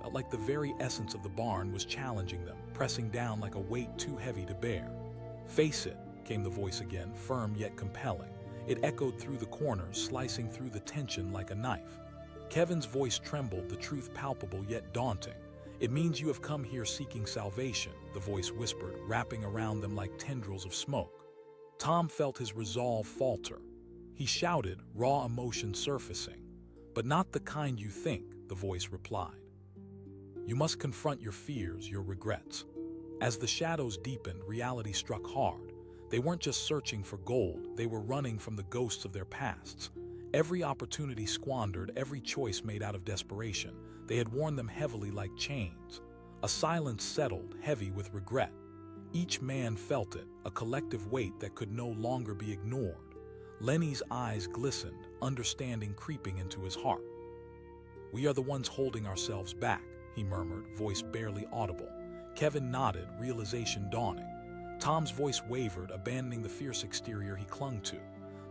Felt like the very essence of the barn was challenging them, pressing down like a weight too heavy to bear. "Face it," came the voice again, firm yet compelling. It echoed through the corners, slicing through the tension like a knife. Kevin's voice trembled, the truth palpable yet daunting. "It means you have come here seeking salvation," the voice whispered, wrapping around them like tendrils of smoke. Tom felt his resolve falter. He shouted, raw emotion surfacing. "But not the kind you think," the voice replied. "You must confront your fears, your regrets." As the shadows deepened, reality struck hard. They weren't just searching for gold, they were running from the ghosts of their pasts. Every opportunity squandered, every choice made out of desperation. They had worn them heavily like chains. A silence settled, heavy with regret. Each man felt it, a collective weight that could no longer be ignored. Lenny's eyes glistened, understanding creeping into his heart. "We are the ones holding ourselves back," he murmured, voice barely audible. Kevin nodded, realization dawning. Tom's voice wavered, abandoning the fierce exterior he clung to.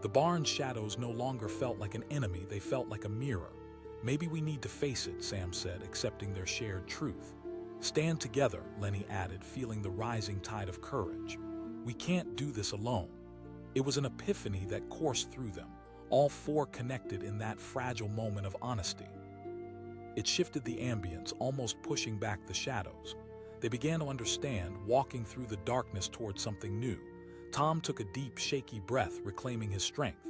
The barn's shadows no longer felt like an enemy, they felt like a mirror. "Maybe we need to face it," Sam said, accepting their shared truth. "Stand together," Lenny added, feeling the rising tide of courage. "We can't do this alone." It was an epiphany that coursed through them, all four connected in that fragile moment of honesty. It shifted the ambience, almost pushing back the shadows. They began to understand, walking through the darkness toward something new. Tom took a deep, shaky breath, reclaiming his strength.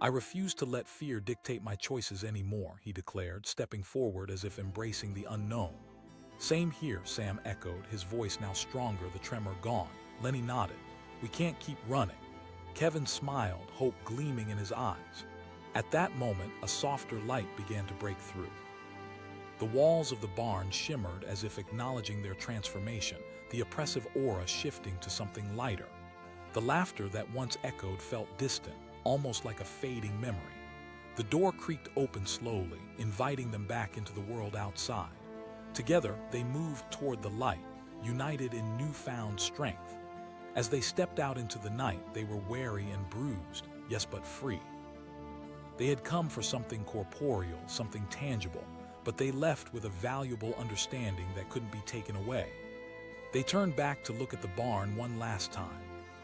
I refuse to let fear dictate my choices anymore, he declared, stepping forward as if embracing the unknown. Same here, Sam echoed, his voice now stronger, the tremor gone. Lenny nodded. We can't keep running. Kevin smiled, hope gleaming in his eyes. At that moment, a softer light began to break through. The walls of the barn shimmered as if acknowledging their transformation, the oppressive aura shifting to something lighter. The laughter that once echoed felt distant, almost like a fading memory. The door creaked open slowly, inviting them back into the world outside. Together, they moved toward the light, united in newfound strength. As they stepped out into the night, they were weary and bruised, yes, but free. They had come for something corporeal, something tangible, but they left with a valuable understanding that couldn't be taken away. They turned back to look at the barn one last time,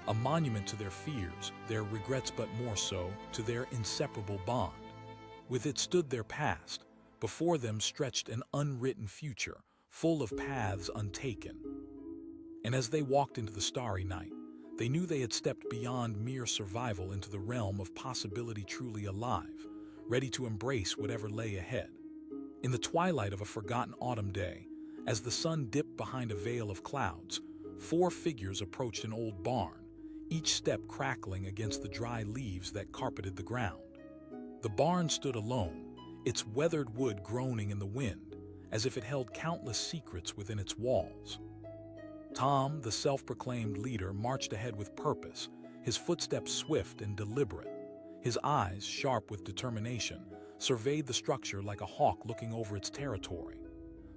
a monument to their fears, their regrets, but more so, to their inseparable bond. With it stood their past. Before them stretched an unwritten future, full of paths untaken. And as they walked into the starry night, they knew they had stepped beyond mere survival into the realm of possibility, truly alive, ready to embrace whatever lay ahead. In the twilight of a forgotten autumn day, as the sun dipped behind a veil of clouds, 4 figures approached an old barn, each step crackling against the dry leaves that carpeted the ground. The barn stood alone, its weathered wood groaning in the wind, as if it held countless secrets within its walls. Tom, the self-proclaimed leader, marched ahead with purpose, his footsteps swift and deliberate. His eyes, sharp with determination, surveyed the structure like a hawk looking over its territory.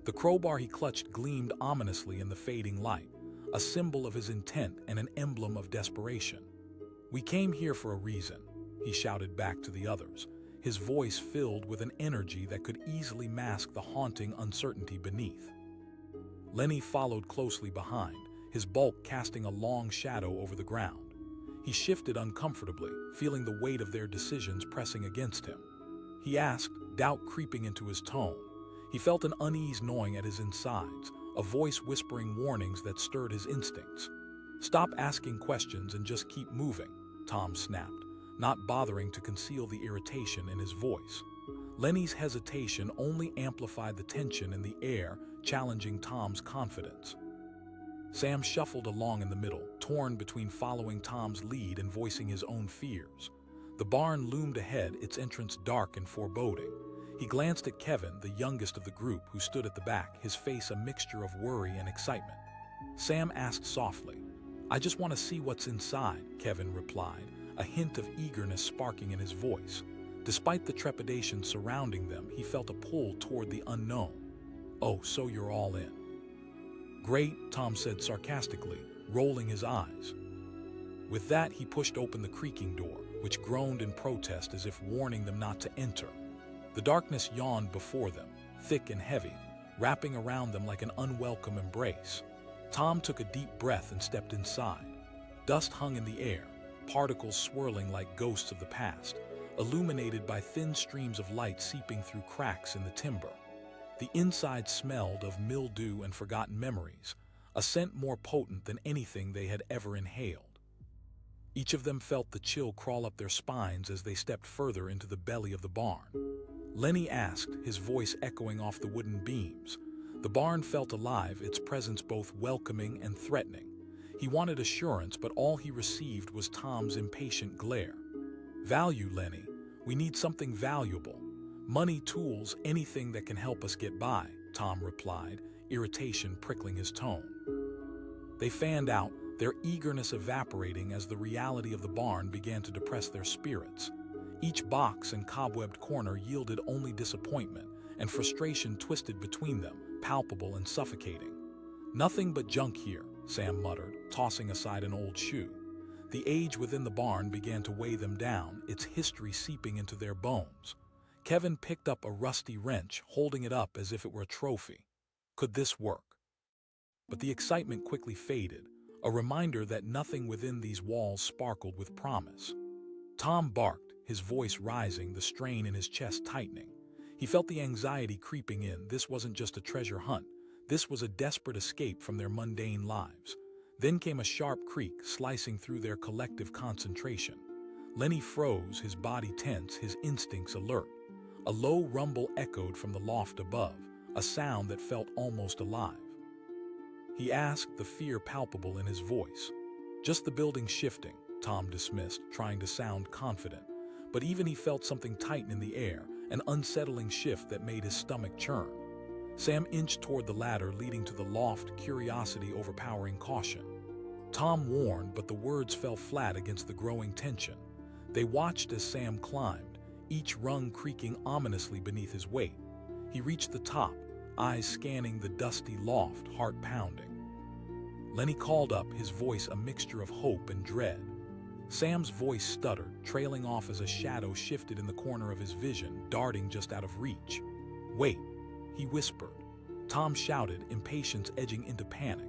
The crowbar he clutched gleamed ominously in the fading light, a symbol of his intent and an emblem of desperation. "We came here for a reason," he shouted back to the others, his voice filled with an energy that could easily mask the haunting uncertainty beneath. Lenny followed closely behind, his bulk casting a long shadow over the ground. He shifted uncomfortably, feeling the weight of their decisions pressing against him. He asked, doubt creeping into his tone. He felt an unease gnawing at his insides, a voice whispering warnings that stirred his instincts. "Stop asking questions and just keep moving," Tom snapped, not bothering to conceal the irritation in his voice. Lenny's hesitation only amplified the tension in the air, challenging Tom's confidence. Sam shuffled along in the middle, torn between following Tom's lead and voicing his own fears. The barn loomed ahead, its entrance dark and foreboding. He glanced at Kevin, the youngest of the group, who stood at the back, his face a mixture of worry and excitement. Sam asked softly, "I just want to see what's inside," Kevin replied, a hint of eagerness sparking in his voice. Despite the trepidation surrounding them, he felt a pull toward the unknown. "Oh, so you're all in." "Great," Tom said sarcastically, rolling his eyes. With that, he pushed open the creaking door, which groaned in protest as if warning them not to enter. The darkness yawned before them, thick and heavy, wrapping around them like an unwelcome embrace. Tom took a deep breath and stepped inside. Dust hung in the air, particles swirling like ghosts of the past, illuminated by thin streams of light seeping through cracks in the timber. The inside smelled of mildew and forgotten memories, a scent more potent than anything they had ever inhaled. Each of them felt the chill crawl up their spines as they stepped further into the belly of the barn. Lenny asked, his voice echoing off the wooden beams. The barn felt alive, its presence both welcoming and threatening. He wanted assurance, but all he received was Tom's impatient glare. "Value, Lenny. We need something valuable. Money, tools, anything that can help us get by," Tom replied, irritation prickling his tone. They fanned out, their eagerness evaporating as the reality of the barn began to depress their spirits. Each box and cobwebbed corner yielded only disappointment, and frustration twisted between them, palpable and suffocating. "Nothing but junk here," Sam muttered, tossing aside an old shoe. The age within the barn began to weigh them down, its history seeping into their bones. Kevin picked up a rusty wrench, holding it up as if it were a trophy. Could this work? But the excitement quickly faded, a reminder that nothing within these walls sparkled with promise. Tom barked, his voice rising, the strain in his chest tightening. He felt the anxiety creeping in. This wasn't just a treasure hunt. This was a desperate escape from their mundane lives. Then came a sharp creak, slicing through their collective concentration. Lenny froze, his body tense, his instincts alert. A low rumble echoed from the loft above, a sound that felt almost alive. He asked, the fear palpable in his voice. "Just the building shifting," Tom dismissed, trying to sound confident. But even he felt something tighten in the air, an unsettling shift that made his stomach churn. Sam inched toward the ladder leading to the loft, curiosity overpowering caution. Tom warned, but the words fell flat against the growing tension. They watched as Sam climbed, each rung creaking ominously beneath his weight. He reached the top, eyes scanning the dusty loft, heart pounding. Lenny called up, his voice a mixture of hope and dread. Sam's voice stuttered, trailing off as a shadow shifted in the corner of his vision, darting just out of reach. "Wait," he whispered. Tom shouted, impatience edging into panic.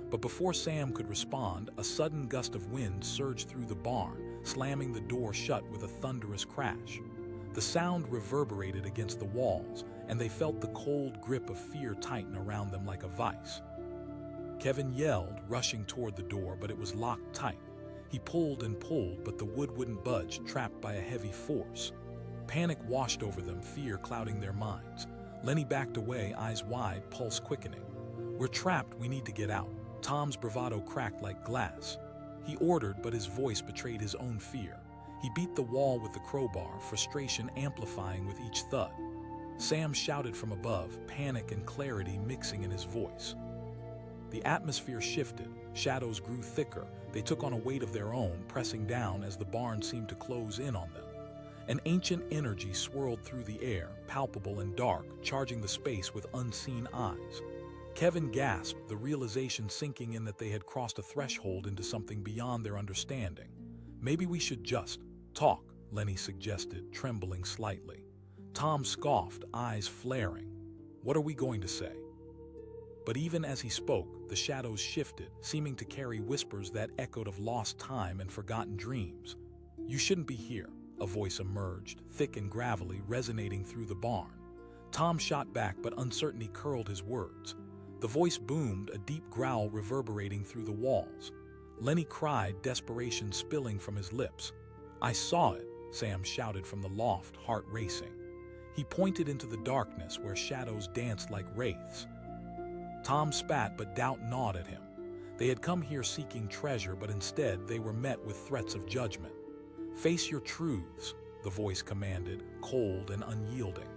But before Sam could respond, a sudden gust of wind surged through the barn, slamming the door shut with a thunderous crash. The sound reverberated against the walls, and they felt the cold grip of fear tighten around them like a vice. Kevin yelled, rushing toward the door, but it was locked tight. He pulled and pulled, but the wood wouldn't budge, trapped by a heavy force. Panic washed over them, fear clouding their minds. Lenny backed away, eyes wide, pulse quickening. "We're trapped, we need to get out." Tom's bravado cracked like glass. He ordered, but his voice betrayed his own fear. He beat the wall with the crowbar, frustration amplifying with each thud. Sam shouted from above, panic and clarity mixing in his voice. The atmosphere shifted, shadows grew thicker, they took on a weight of their own, pressing down as the barn seemed to close in on them. An ancient energy swirled through the air, palpable and dark, charging the space with unseen eyes. Kevin gasped, the realization sinking in that they had crossed a threshold into something beyond their understanding. "Maybe we should just talk," Lenny suggested, trembling slightly. Tom scoffed, eyes flaring. "What are we going to say?" But even as he spoke, the shadows shifted, seeming to carry whispers that echoed of lost time and forgotten dreams. "You shouldn't be here," a voice emerged, thick and gravelly, resonating through the barn. Tom shot back, but uncertainty curled his words. The voice boomed, a deep growl reverberating through the walls. Lenny cried, desperation spilling from his lips. "I saw it," Sam shouted from the loft, heart racing. He pointed into the darkness where shadows danced like wraiths. Tom spat, but doubt gnawed at him. They had come here seeking treasure, but instead they were met with threats of judgment. "Face your truths," the voice commanded, cold and unyielding.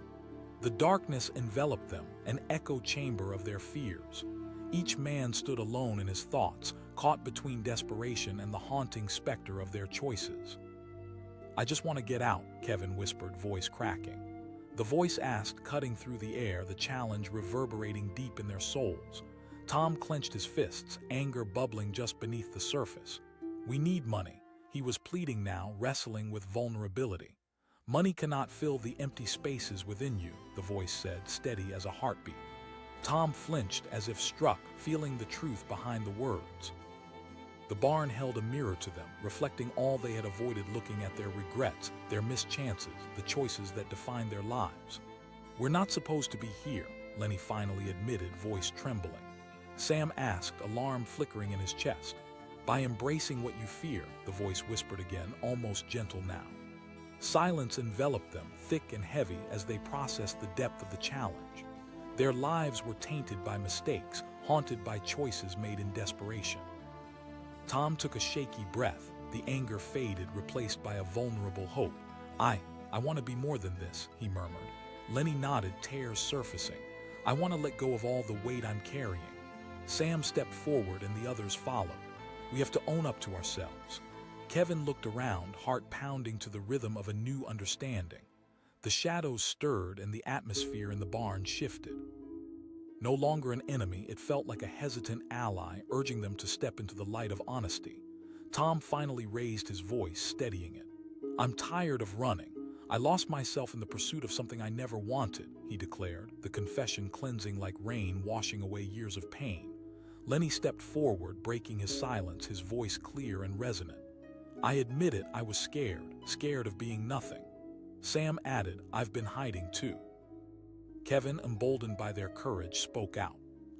The darkness enveloped them, an echo chamber of their fears. Each man stood alone in his thoughts, caught between desperation and the haunting specter of their choices. "I just want to get out," Kevin whispered, voice cracking. The voice asked, cutting through the air, the challenge reverberating deep in their souls. Tom clenched his fists, anger bubbling just beneath the surface. "We need money," he was pleading now, wrestling with vulnerability. "Money cannot fill the empty spaces within you," the voice said, steady as a heartbeat. Tom flinched as if struck, feeling the truth behind the words. The barn held a mirror to them, reflecting all they had avoided looking at, their regrets, their missed chances, the choices that defined their lives. "We're not supposed to be here," Lenny finally admitted, voice trembling. Sam asked, alarm flickering in his chest. "By embracing what you fear," the voice whispered again, almost gentle now. Silence enveloped them, thick and heavy, as they processed the depth of the challenge. Their lives were tainted by mistakes, haunted by choices made in desperation. Tom took a shaky breath, the anger faded, replaced by a vulnerable hope. I want to be more than this," he murmured. Lenny nodded, tears surfacing. "I want to let go of all the weight I'm carrying." Sam stepped forward and the others followed. "We have to own up to ourselves." Kevin looked around, heart pounding to the rhythm of a new understanding. The shadows stirred and the atmosphere in the barn shifted. No longer an enemy, it felt like a hesitant ally, urging them to step into the light of honesty. Tom finally raised his voice, steadying it. "I'm tired of running. I lost myself in the pursuit of something I never wanted," he declared, the confession cleansing like rain, washing away years of pain. Lenny stepped forward, breaking his silence, his voice clear and resonant. "I admit it, I was scared of being nothing." Sam added, "I've been hiding too." Kevin, emboldened by their courage, spoke out.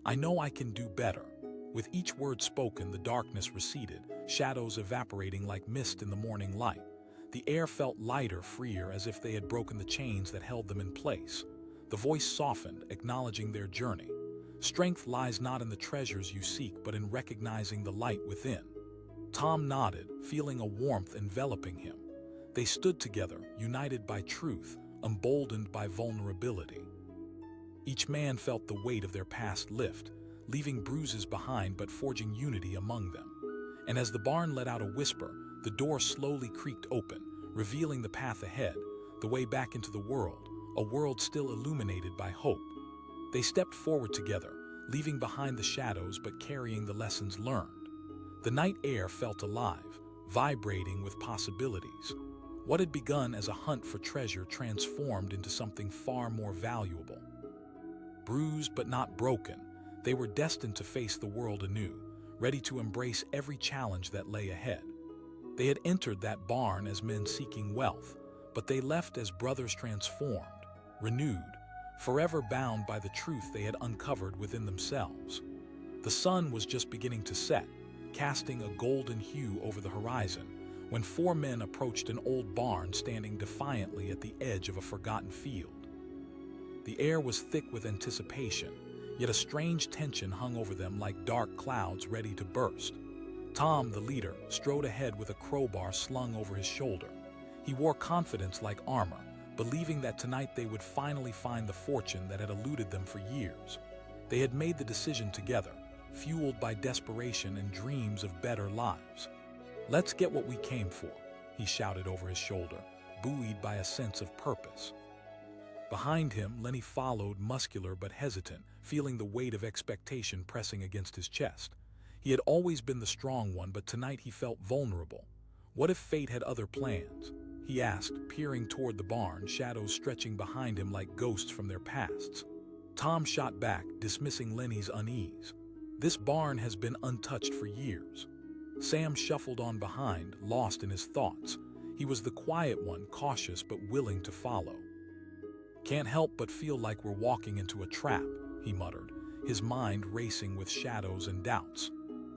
"I know I can do better." With each word spoken, the darkness receded, shadows evaporating like mist in the morning light. The air felt lighter, freer, as if they had broken the chains that held them in place. The voice softened, acknowledging their journey. Strength lies not in the treasures you seek, but in recognizing the light within. Tom nodded, feeling a warmth enveloping him. They stood together, united by truth, emboldened by vulnerability. Each man felt the weight of their past lift, leaving bruises behind but forging unity among them. And as the barn let out a whisper, the door slowly creaked open, revealing the path ahead, the way back into the world, a world still illuminated by hope. They stepped forward together, leaving behind the shadows but carrying the lessons learned. The night air felt alive, vibrating with possibilities. What had begun as a hunt for treasure transformed into something far more valuable. Bruised but not broken, they were destined to face the world anew, ready to embrace every challenge that lay ahead. They had entered that barn as men seeking wealth, but they left as brothers transformed, renewed, forever bound by the truth they had uncovered within themselves. The sun was just beginning to set, casting a golden hue over the horizon, when four men approached an old barn standing defiantly at the edge of a forgotten field. The air was thick with anticipation, yet a strange tension hung over them like dark clouds ready to burst. Tom, the leader, strode ahead with a crowbar slung over his shoulder. He wore confidence like armor, believing that tonight they would finally find the fortune that had eluded them for years. They had made the decision together, fueled by desperation and dreams of better lives. "Let's get what we came for," he shouted over his shoulder, buoyed by a sense of purpose. Behind him, Lenny followed, muscular but hesitant, feeling the weight of expectation pressing against his chest. He had always been the strong one, but tonight he felt vulnerable. What if fate had other plans? He asked, peering toward the barn, shadows stretching behind him like ghosts from their pasts. Tom shot back, dismissing Lenny's unease. "This barn has been untouched for years." Sam shuffled on behind, lost in his thoughts. He was the quiet one, cautious but willing to follow. "Can't help but feel like we're walking into a trap," he muttered, his mind racing with shadows and doubts.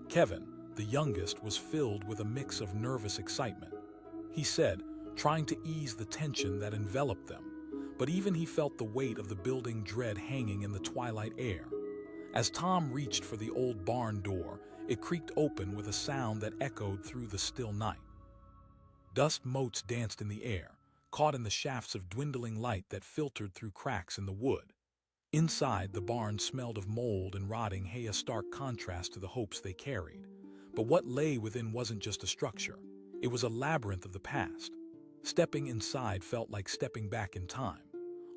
Kevin, the youngest, was filled with a mix of nervous excitement. He said, trying to ease the tension that enveloped them, but even he felt the weight of the building dread hanging in the twilight air. As Tom reached for the old barn door, it creaked open with a sound that echoed through the still night. Dust motes danced in the air, caught in the shafts of dwindling light that filtered through cracks in the wood. Inside, the barn smelled of mold and rotting hay, a stark contrast to the hopes they carried. But what lay within wasn't just a structure. It was a labyrinth of the past. Stepping inside felt like stepping back in time.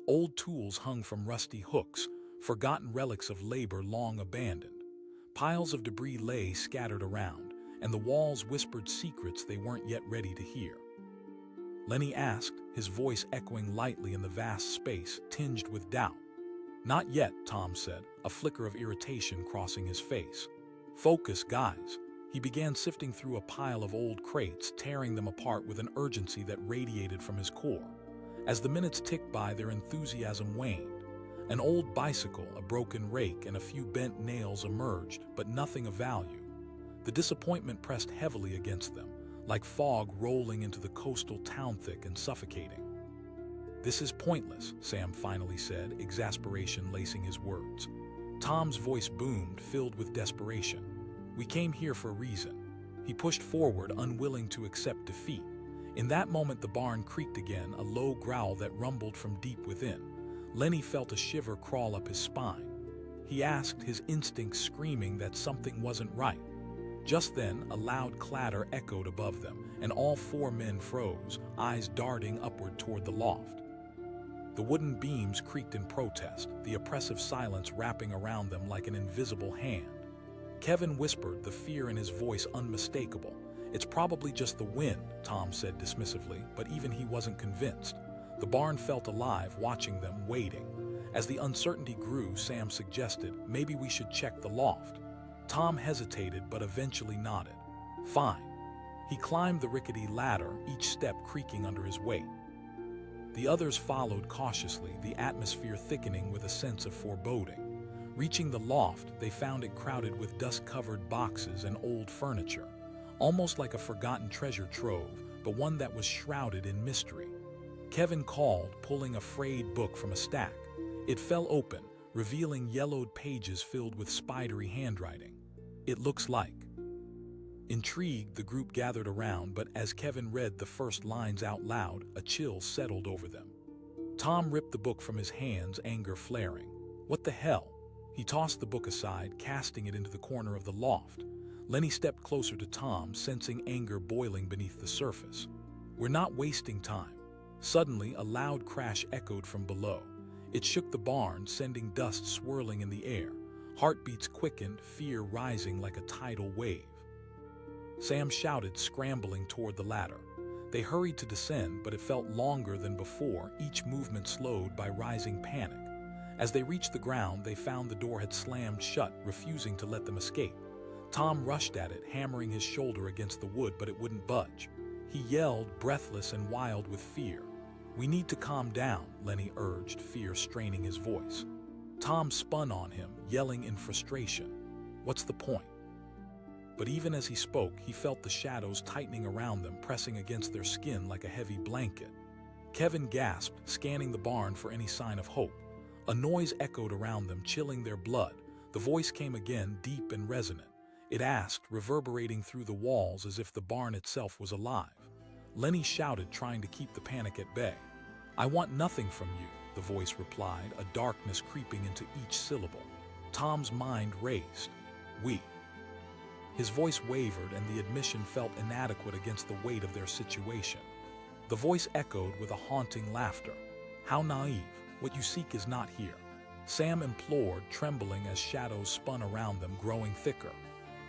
Old tools hung from rusty hooks, forgotten relics of labor long abandoned. Piles of debris lay scattered around, and the walls whispered secrets they weren't yet ready to hear. Lenny asked, his voice echoing lightly in the vast space, tinged with doubt. "Not yet," Tom said, a flicker of irritation crossing his face. "Focus, guys." He began sifting through a pile of old crates, tearing them apart with an urgency that radiated from his core. As the minutes ticked by, their enthusiasm waned. An old bicycle, a broken rake, and a few bent nails emerged, but nothing of value. The disappointment pressed heavily against them, like fog rolling into the coastal town, thick and suffocating. "This is pointless," Sam finally said, exasperation lacing his words. Tom's voice boomed, filled with desperation. "We came here for a reason." He pushed forward, unwilling to accept defeat. In that moment, the barn creaked again, a low growl that rumbled from deep within. Lenny felt a shiver crawl up his spine. He asked, his instincts screaming that something wasn't right. Just then, a loud clatter echoed above them, and all four men froze, eyes darting upward toward the loft. The wooden beams creaked in protest, the oppressive silence wrapping around them like an invisible hand. Kevin whispered, the fear in his voice unmistakable. "It's probably just the wind," Tom said dismissively, but even he wasn't convinced. The barn felt alive, watching them, waiting. As the uncertainty grew, Sam suggested, "Maybe we should check the loft." Tom hesitated, but eventually nodded. "Fine." He climbed the rickety ladder, each step creaking under his weight. The others followed cautiously, the atmosphere thickening with a sense of foreboding. Reaching the loft, they found it crowded with dust-covered boxes and old furniture. almost like a forgotten treasure trove, but one that was shrouded in mystery. Kevin called, pulling a frayed book from a stack. It fell open, revealing yellowed pages filled with spidery handwriting. "It looks like." Intrigued, the group gathered around, but as Kevin read the first lines out loud, a chill settled over them. Tom ripped the book from his hands, anger flaring. "What the hell?" He tossed the book aside, casting it into the corner of the loft. Lenny stepped closer to Tom, sensing anger boiling beneath the surface. "We're not wasting time." Suddenly, a loud crash echoed from below. It shook the barn, sending dust swirling in the air. Heartbeats quickened, fear rising like a tidal wave. Sam shouted, scrambling toward the ladder. They hurried to descend, but it felt longer than before, each movement slowed by rising panic. As they reached the ground, they found the door had slammed shut, refusing to let them escape. Tom rushed at it, hammering his shoulder against the wood, but it wouldn't budge. He yelled, breathless and wild with fear. "We need to calm down," Lenny urged, fear straining his voice. Tom spun on him, yelling in frustration. "What's the point?" But even as he spoke, he felt the shadows tightening around them, pressing against their skin like a heavy blanket. Kevin gasped, scanning the barn for any sign of hope. A noise echoed around them, chilling their blood. The voice came again, deep and resonant. It asked, reverberating through the walls as if the barn itself was alive. Lenny shouted, trying to keep the panic at bay. "I want nothing from you," the voice replied, a darkness creeping into each syllable. Tom's mind raced. "We." His voice wavered, and the admission felt inadequate against the weight of their situation. The voice echoed with a haunting laughter. "How naive. What you seek is not here." Sam implored, trembling as shadows spun around them, growing thicker.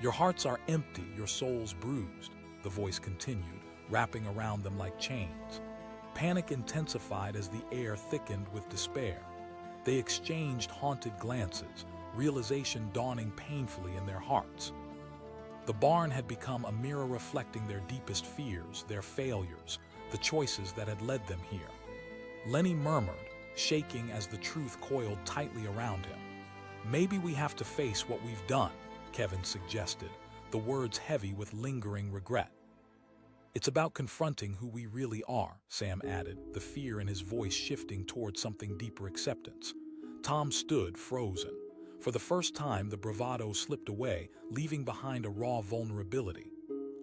"Your hearts are empty, your souls bruised," the voice continued, wrapping around them like chains. Panic intensified as the air thickened with despair. They exchanged haunted glances, realization dawning painfully in their hearts. The barn had become a mirror reflecting their deepest fears, their failures, the choices that had led them here. Lenny murmured, shaking as the truth coiled tightly around him. "Maybe we have to face what we've done," Kevin suggested, the words heavy with lingering regret. "It's about confronting who we really are," Sam added, the fear in his voice shifting toward something deeper: acceptance. Tom stood, frozen. For the first time, the bravado slipped away, leaving behind a raw vulnerability.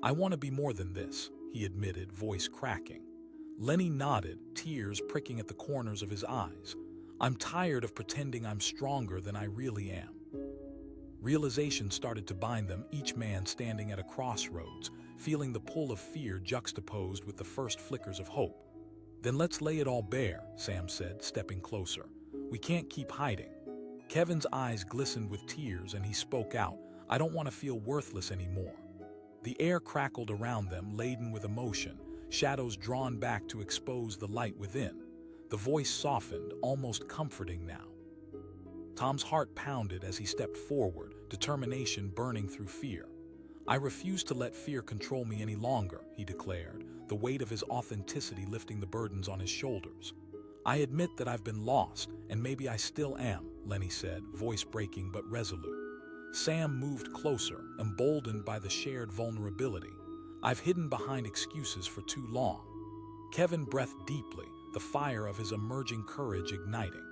"I want to be more than this," he admitted, voice cracking. Lenny nodded, tears pricking at the corners of his eyes. "I'm tired of pretending I'm stronger than I really am." Realization started to bind them, each man standing at a crossroads, feeling the pull of fear juxtaposed with the first flickers of hope. "Then let's lay it all bare," Sam said, stepping closer. "We can't keep hiding." Kevin's eyes glistened with tears, and he spoke out, "I don't want to feel worthless anymore." The air crackled around them, laden with emotion, shadows drawn back to expose the light within. The voice softened, almost comforting now. Tom's heart pounded as he stepped forward, determination burning through fear. "I refuse to let fear control me any longer," he declared, the weight of his authenticity lifting the burdens on his shoulders. "I admit that I've been lost, and maybe I still am," Lenny said, voice breaking but resolute. Sam moved closer, emboldened by the shared vulnerability. "I've hidden behind excuses for too long." Kevin breathed deeply, the fire of his emerging courage igniting.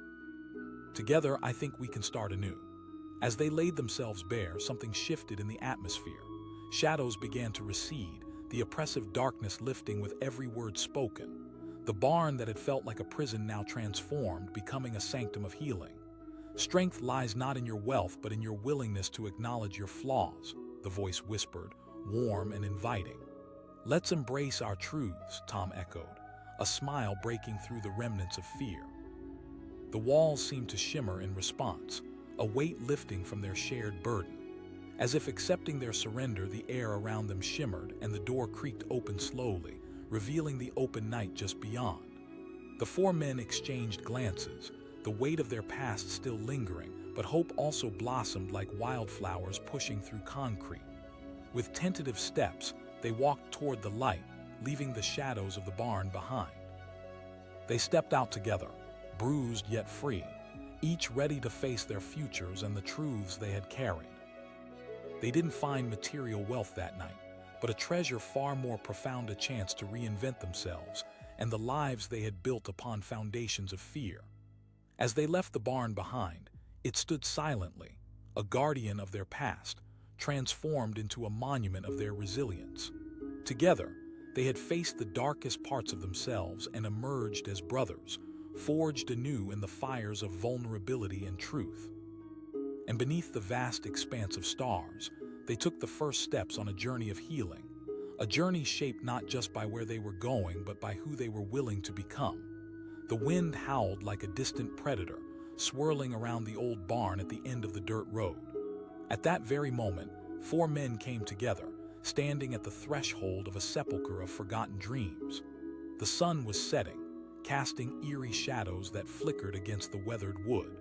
"Together, I think we can start anew." As they laid themselves bare, something shifted in the atmosphere. Shadows began to recede, the oppressive darkness lifting with every word spoken. The barn that had felt like a prison now transformed, becoming a sanctum of healing. "Strength lies not in your wealth, but in your willingness to acknowledge your flaws," the voice whispered, warm and inviting. "Let's embrace our truths," Tom echoed, a smile breaking through the remnants of fear. The walls seemed to shimmer in response, a weight lifting from their shared burden. As if accepting their surrender, the air around them shimmered, and the door creaked open slowly, revealing the open night just beyond. The four men exchanged glances, the weight of their past still lingering, but hope also blossomed like wildflowers pushing through concrete. With tentative steps, they walked toward the light, leaving the shadows of the barn behind. They stepped out together, bruised yet free, each ready to face their futures and the truths they had carried. They didn't find material wealth that night, but a treasure far more profound, a chance to reinvent themselves and the lives they had built upon foundations of fear. As they left the barn behind, it stood silently, a guardian of their past, transformed into a monument of their resilience. Together, they had faced the darkest parts of themselves and emerged as brothers, forged anew in the fires of vulnerability and truth. And beneath the vast expanse of stars, they took the first steps on a journey of healing, a journey shaped not just by where they were going, but by who they were willing to become. The wind howled like a distant predator, swirling around the old barn at the end of the dirt road. At that very moment, four men came together, standing at the threshold of a sepulchre of forgotten dreams. The sun was setting, casting eerie shadows that flickered against the weathered wood.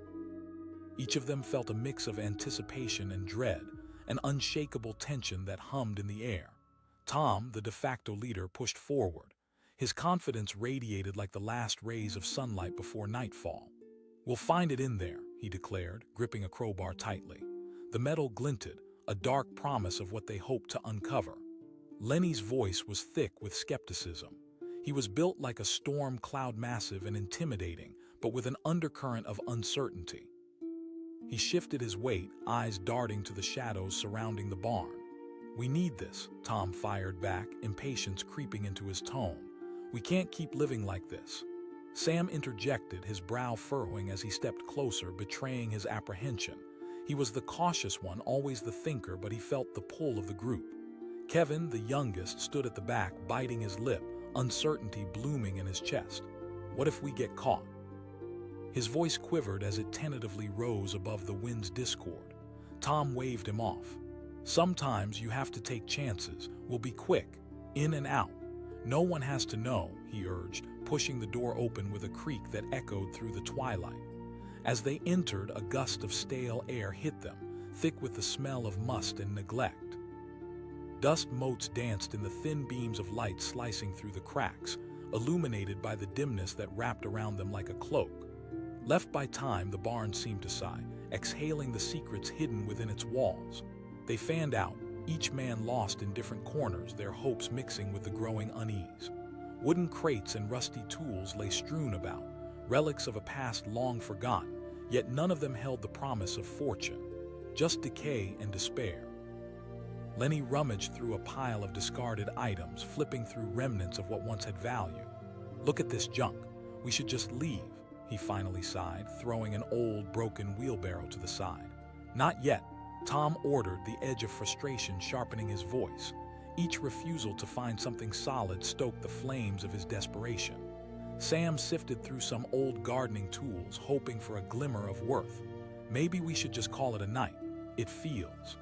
Each of them felt a mix of anticipation and dread, an unshakable tension that hummed in the air. Tom, the de facto leader, pushed forward. His confidence radiated like the last rays of sunlight before nightfall. "We'll find it in there," he declared, gripping a crowbar tightly. The metal glinted, a dark promise of what they hoped to uncover. Lenny's voice was thick with skepticism. He was built like a storm cloud, massive and intimidating, but with an undercurrent of uncertainty. He shifted his weight, eyes darting to the shadows surrounding the barn. "We need this," Tom fired back, impatience creeping into his tone. "We can't keep living like this." Sam interjected, his brow furrowing as he stepped closer, betraying his apprehension. He was the cautious one, always the thinker, but he felt the pull of the group. Kevin, the youngest, stood at the back, biting his lip, uncertainty blooming in his chest. "What if we get caught?" His voice quivered as it tentatively rose above the wind's discord. Tom waved him off. "Sometimes you have to take chances. We'll be quick, in and out. No one has to know," he urged, pushing the door open with a creak that echoed through the twilight. As they entered, a gust of stale air hit them, thick with the smell of must and neglect. Dust motes danced in the thin beams of light slicing through the cracks, illuminated by the dimness that wrapped around them like a cloak. Left by time, the barn seemed to sigh, exhaling the secrets hidden within its walls. They fanned out, each man lost in different corners, their hopes mixing with the growing unease. Wooden crates and rusty tools lay strewn about, relics of a past long forgotten, yet none of them held the promise of fortune, just decay and despair. Lenny rummaged through a pile of discarded items, flipping through remnants of what once had value. "Look at this junk. We should just leave," he finally sighed, throwing an old, broken wheelbarrow to the side. "Not yet," Tom ordered, the edge of frustration sharpening his voice. Each refusal to find something solid stoked the flames of his desperation. Sam sifted through some old gardening tools, hoping for a glimmer of worth. "Maybe we should just call it a night. It feels..."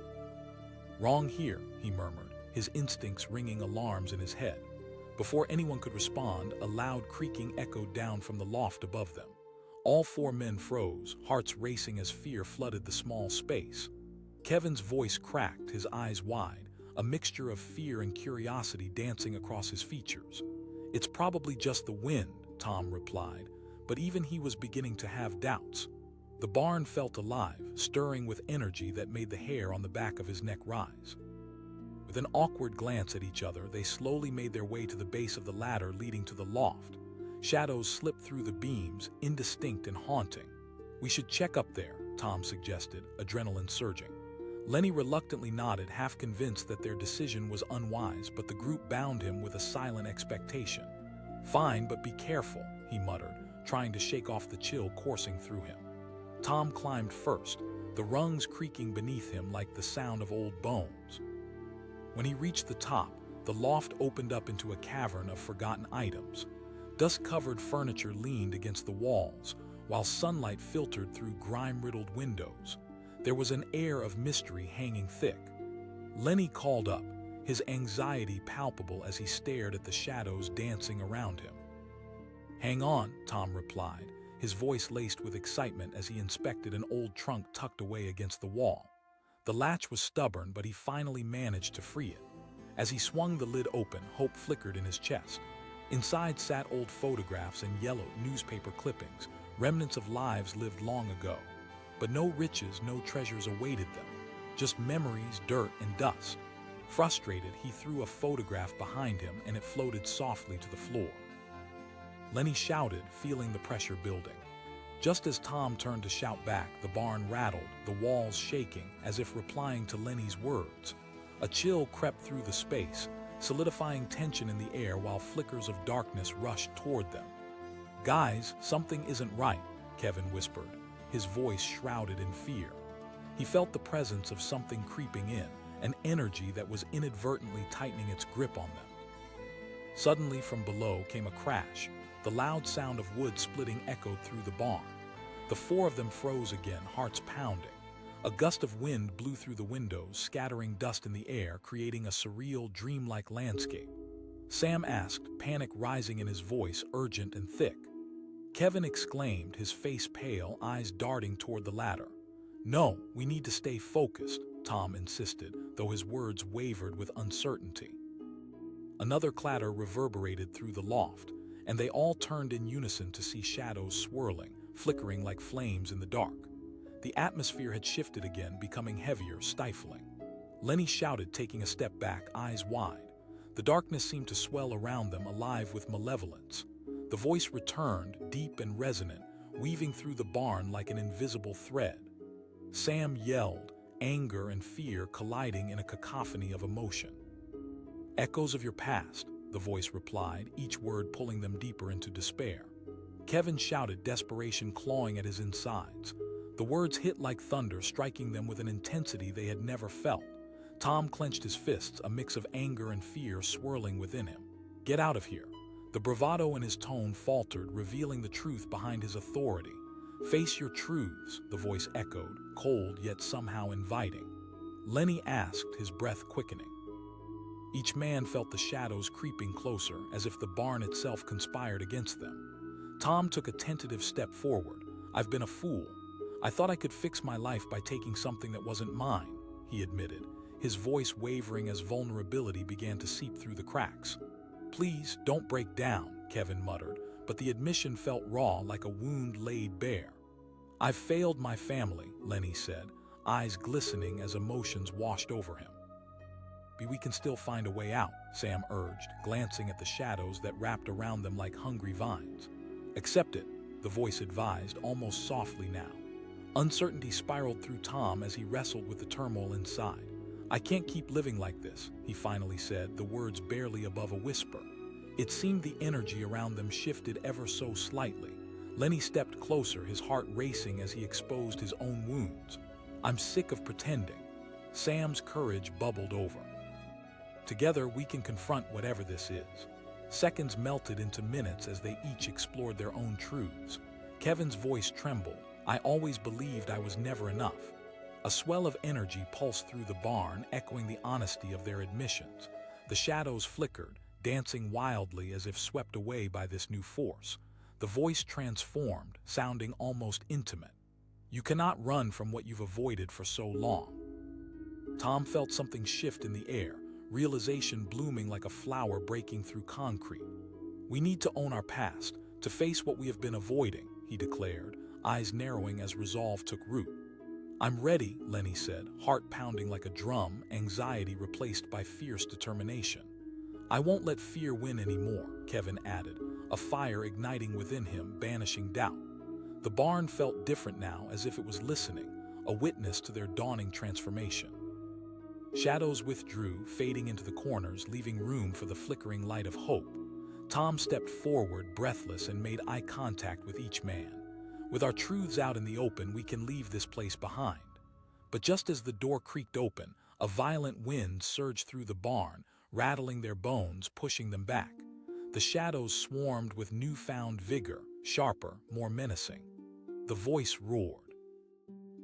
"Wrong here," he murmured, his instincts ringing alarms in his head. Before anyone could respond, a loud creaking echoed down from the loft above them. All four men froze, hearts racing as fear flooded the small space. Kevin's voice cracked, his eyes wide, a mixture of fear and curiosity dancing across his features. "It's probably just the wind," Tom replied, but even he was beginning to have doubts. The barn felt alive, stirring with energy that made the hair on the back of his neck rise. With an awkward glance at each other, they slowly made their way to the base of the ladder leading to the loft. Shadows slipped through the beams, indistinct and haunting. "We should check up there," Tom suggested, adrenaline surging. Lenny reluctantly nodded, half convinced that their decision was unwise, but the group bound him with a silent expectation. "Fine, but be careful," he muttered, trying to shake off the chill coursing through him. Tom climbed first, the rungs creaking beneath him like the sound of old bones. When he reached the top, the loft opened up into a cavern of forgotten items. Dust-covered furniture leaned against the walls, while sunlight filtered through grime-riddled windows. There was an air of mystery hanging thick. Lenny called up, his anxiety palpable as he stared at the shadows dancing around him. "Hang on," Tom replied, his voice laced with excitement as he inspected an old trunk tucked away against the wall. The latch was stubborn, but he finally managed to free it. As he swung the lid open, hope flickered in his chest. Inside sat old photographs and yellowed newspaper clippings, remnants of lives lived long ago. But no riches, no treasures awaited them, just memories, dirt, and dust. Frustrated, he threw a photograph behind him and it floated softly to the floor. Lenny shouted, feeling the pressure building. Just as Tom turned to shout back, the barn rattled, the walls shaking, as if replying to Lenny's words. A chill crept through the space, solidifying tension in the air while flickers of darkness rushed toward them. "Guys, something isn't right," Kevin whispered, his voice shrouded in fear. He felt the presence of something creeping in, an energy that was inadvertently tightening its grip on them. Suddenly from below came a crash. The loud sound of wood splitting echoed through the barn. The four of them froze again, hearts pounding. A gust of wind blew through the windows, scattering dust in the air, creating a surreal, dreamlike landscape. Sam asked, panic rising in his voice, urgent and thick. Kevin exclaimed, his face pale, eyes darting toward the ladder. "No, we need to stay focused," Tom insisted, though his words wavered with uncertainty. Another clatter reverberated through the loft, and they all turned in unison to see shadows swirling, flickering like flames in the dark. The atmosphere had shifted again, becoming heavier, stifling. Lenny shouted, taking a step back, eyes wide. The darkness seemed to swell around them, alive with malevolence. The voice returned, deep and resonant, weaving through the barn like an invisible thread. Sam yelled, anger and fear colliding in a cacophony of emotion. "Echoes of your past," the voice replied, each word pulling them deeper into despair. Kevin shouted, desperation clawing at his insides. The words hit like thunder, striking them with an intensity they had never felt. Tom clenched his fists, a mix of anger and fear swirling within him. "Get out of here." The bravado in his tone faltered, revealing the truth behind his authority. "Face your truths," the voice echoed, cold yet somehow inviting. Lenny asked, his breath quickening. Each man felt the shadows creeping closer, as if the barn itself conspired against them. Tom took a tentative step forward. "I've been a fool. I thought I could fix my life by taking something that wasn't mine," he admitted, his voice wavering as vulnerability began to seep through the cracks. "Please, don't break down," Kevin muttered, but the admission felt raw, like a wound laid bare. "I've failed my family," Lenny said, eyes glistening as emotions washed over him. "But we can still find a way out," Sam urged, glancing at the shadows that wrapped around them like hungry vines. "Accept it," the voice advised, almost softly now. Uncertainty spiraled through Tom as he wrestled with the turmoil inside. "I can't keep living like this," he finally said, the words barely above a whisper. It seemed the energy around them shifted ever so slightly. Lenny stepped closer, his heart racing as he exposed his own wounds. "I'm sick of pretending." Sam's courage bubbled over. "Together we can confront whatever this is." Seconds melted into minutes as they each explored their own truths. Kevin's voice trembled. "I always believed I was never enough." A swell of energy pulsed through the barn, echoing the honesty of their admissions. The shadows flickered, dancing wildly as if swept away by this new force. The voice transformed, sounding almost intimate. "You cannot run from what you've avoided for so long." Tom felt something shift in the air, realization blooming like a flower breaking through concrete. "We need to own our past, to face what we have been avoiding," he declared, eyes narrowing as resolve took root. "I'm ready," Lenny said, heart pounding like a drum, anxiety replaced by fierce determination. "I won't let fear win anymore," Kevin added, a fire igniting within him, banishing doubt. The barn felt different now, as if it was listening, a witness to their dawning transformation. Shadows withdrew, fading into the corners, leaving room for the flickering light of hope. Tom stepped forward, breathless, and made eye contact with each man. "With our truths out in the open, we can leave this place behind." But just as the door creaked open, a violent wind surged through the barn, rattling their bones, pushing them back. The shadows swarmed with newfound vigor, sharper, more menacing. The voice roared.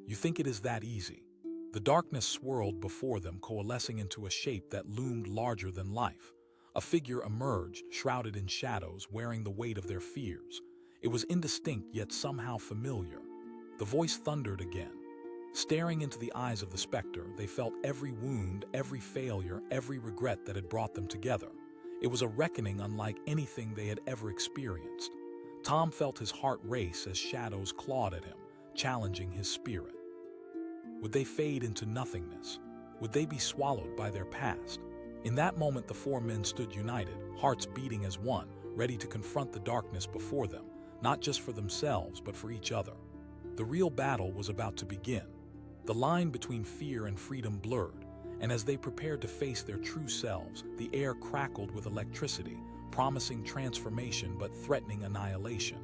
"You think it is that easy?" The darkness swirled before them, coalescing into a shape that loomed larger than life. A figure emerged, shrouded in shadows, wearing the weight of their fears. It was indistinct yet somehow familiar. The voice thundered again. Staring into the eyes of the specter, they felt every wound, every failure, every regret that had brought them together. It was a reckoning unlike anything they had ever experienced. Tom felt his heart race as shadows clawed at him, challenging his spirit. Would they fade into nothingness? Would they be swallowed by their past? In that moment, the four men stood united, hearts beating as one, ready to confront the darkness before them, not just for themselves, but for each other. The real battle was about to begin. The line between fear and freedom blurred, and as they prepared to face their true selves, the air crackled with electricity, promising transformation but threatening annihilation.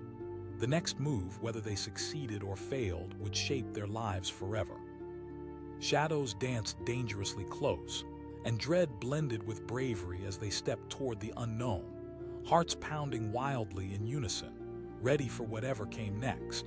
The next move, whether they succeeded or failed, would shape their lives forever. Shadows danced dangerously close, and dread blended with bravery as they stepped toward the unknown, hearts pounding wildly in unison, ready for whatever came next.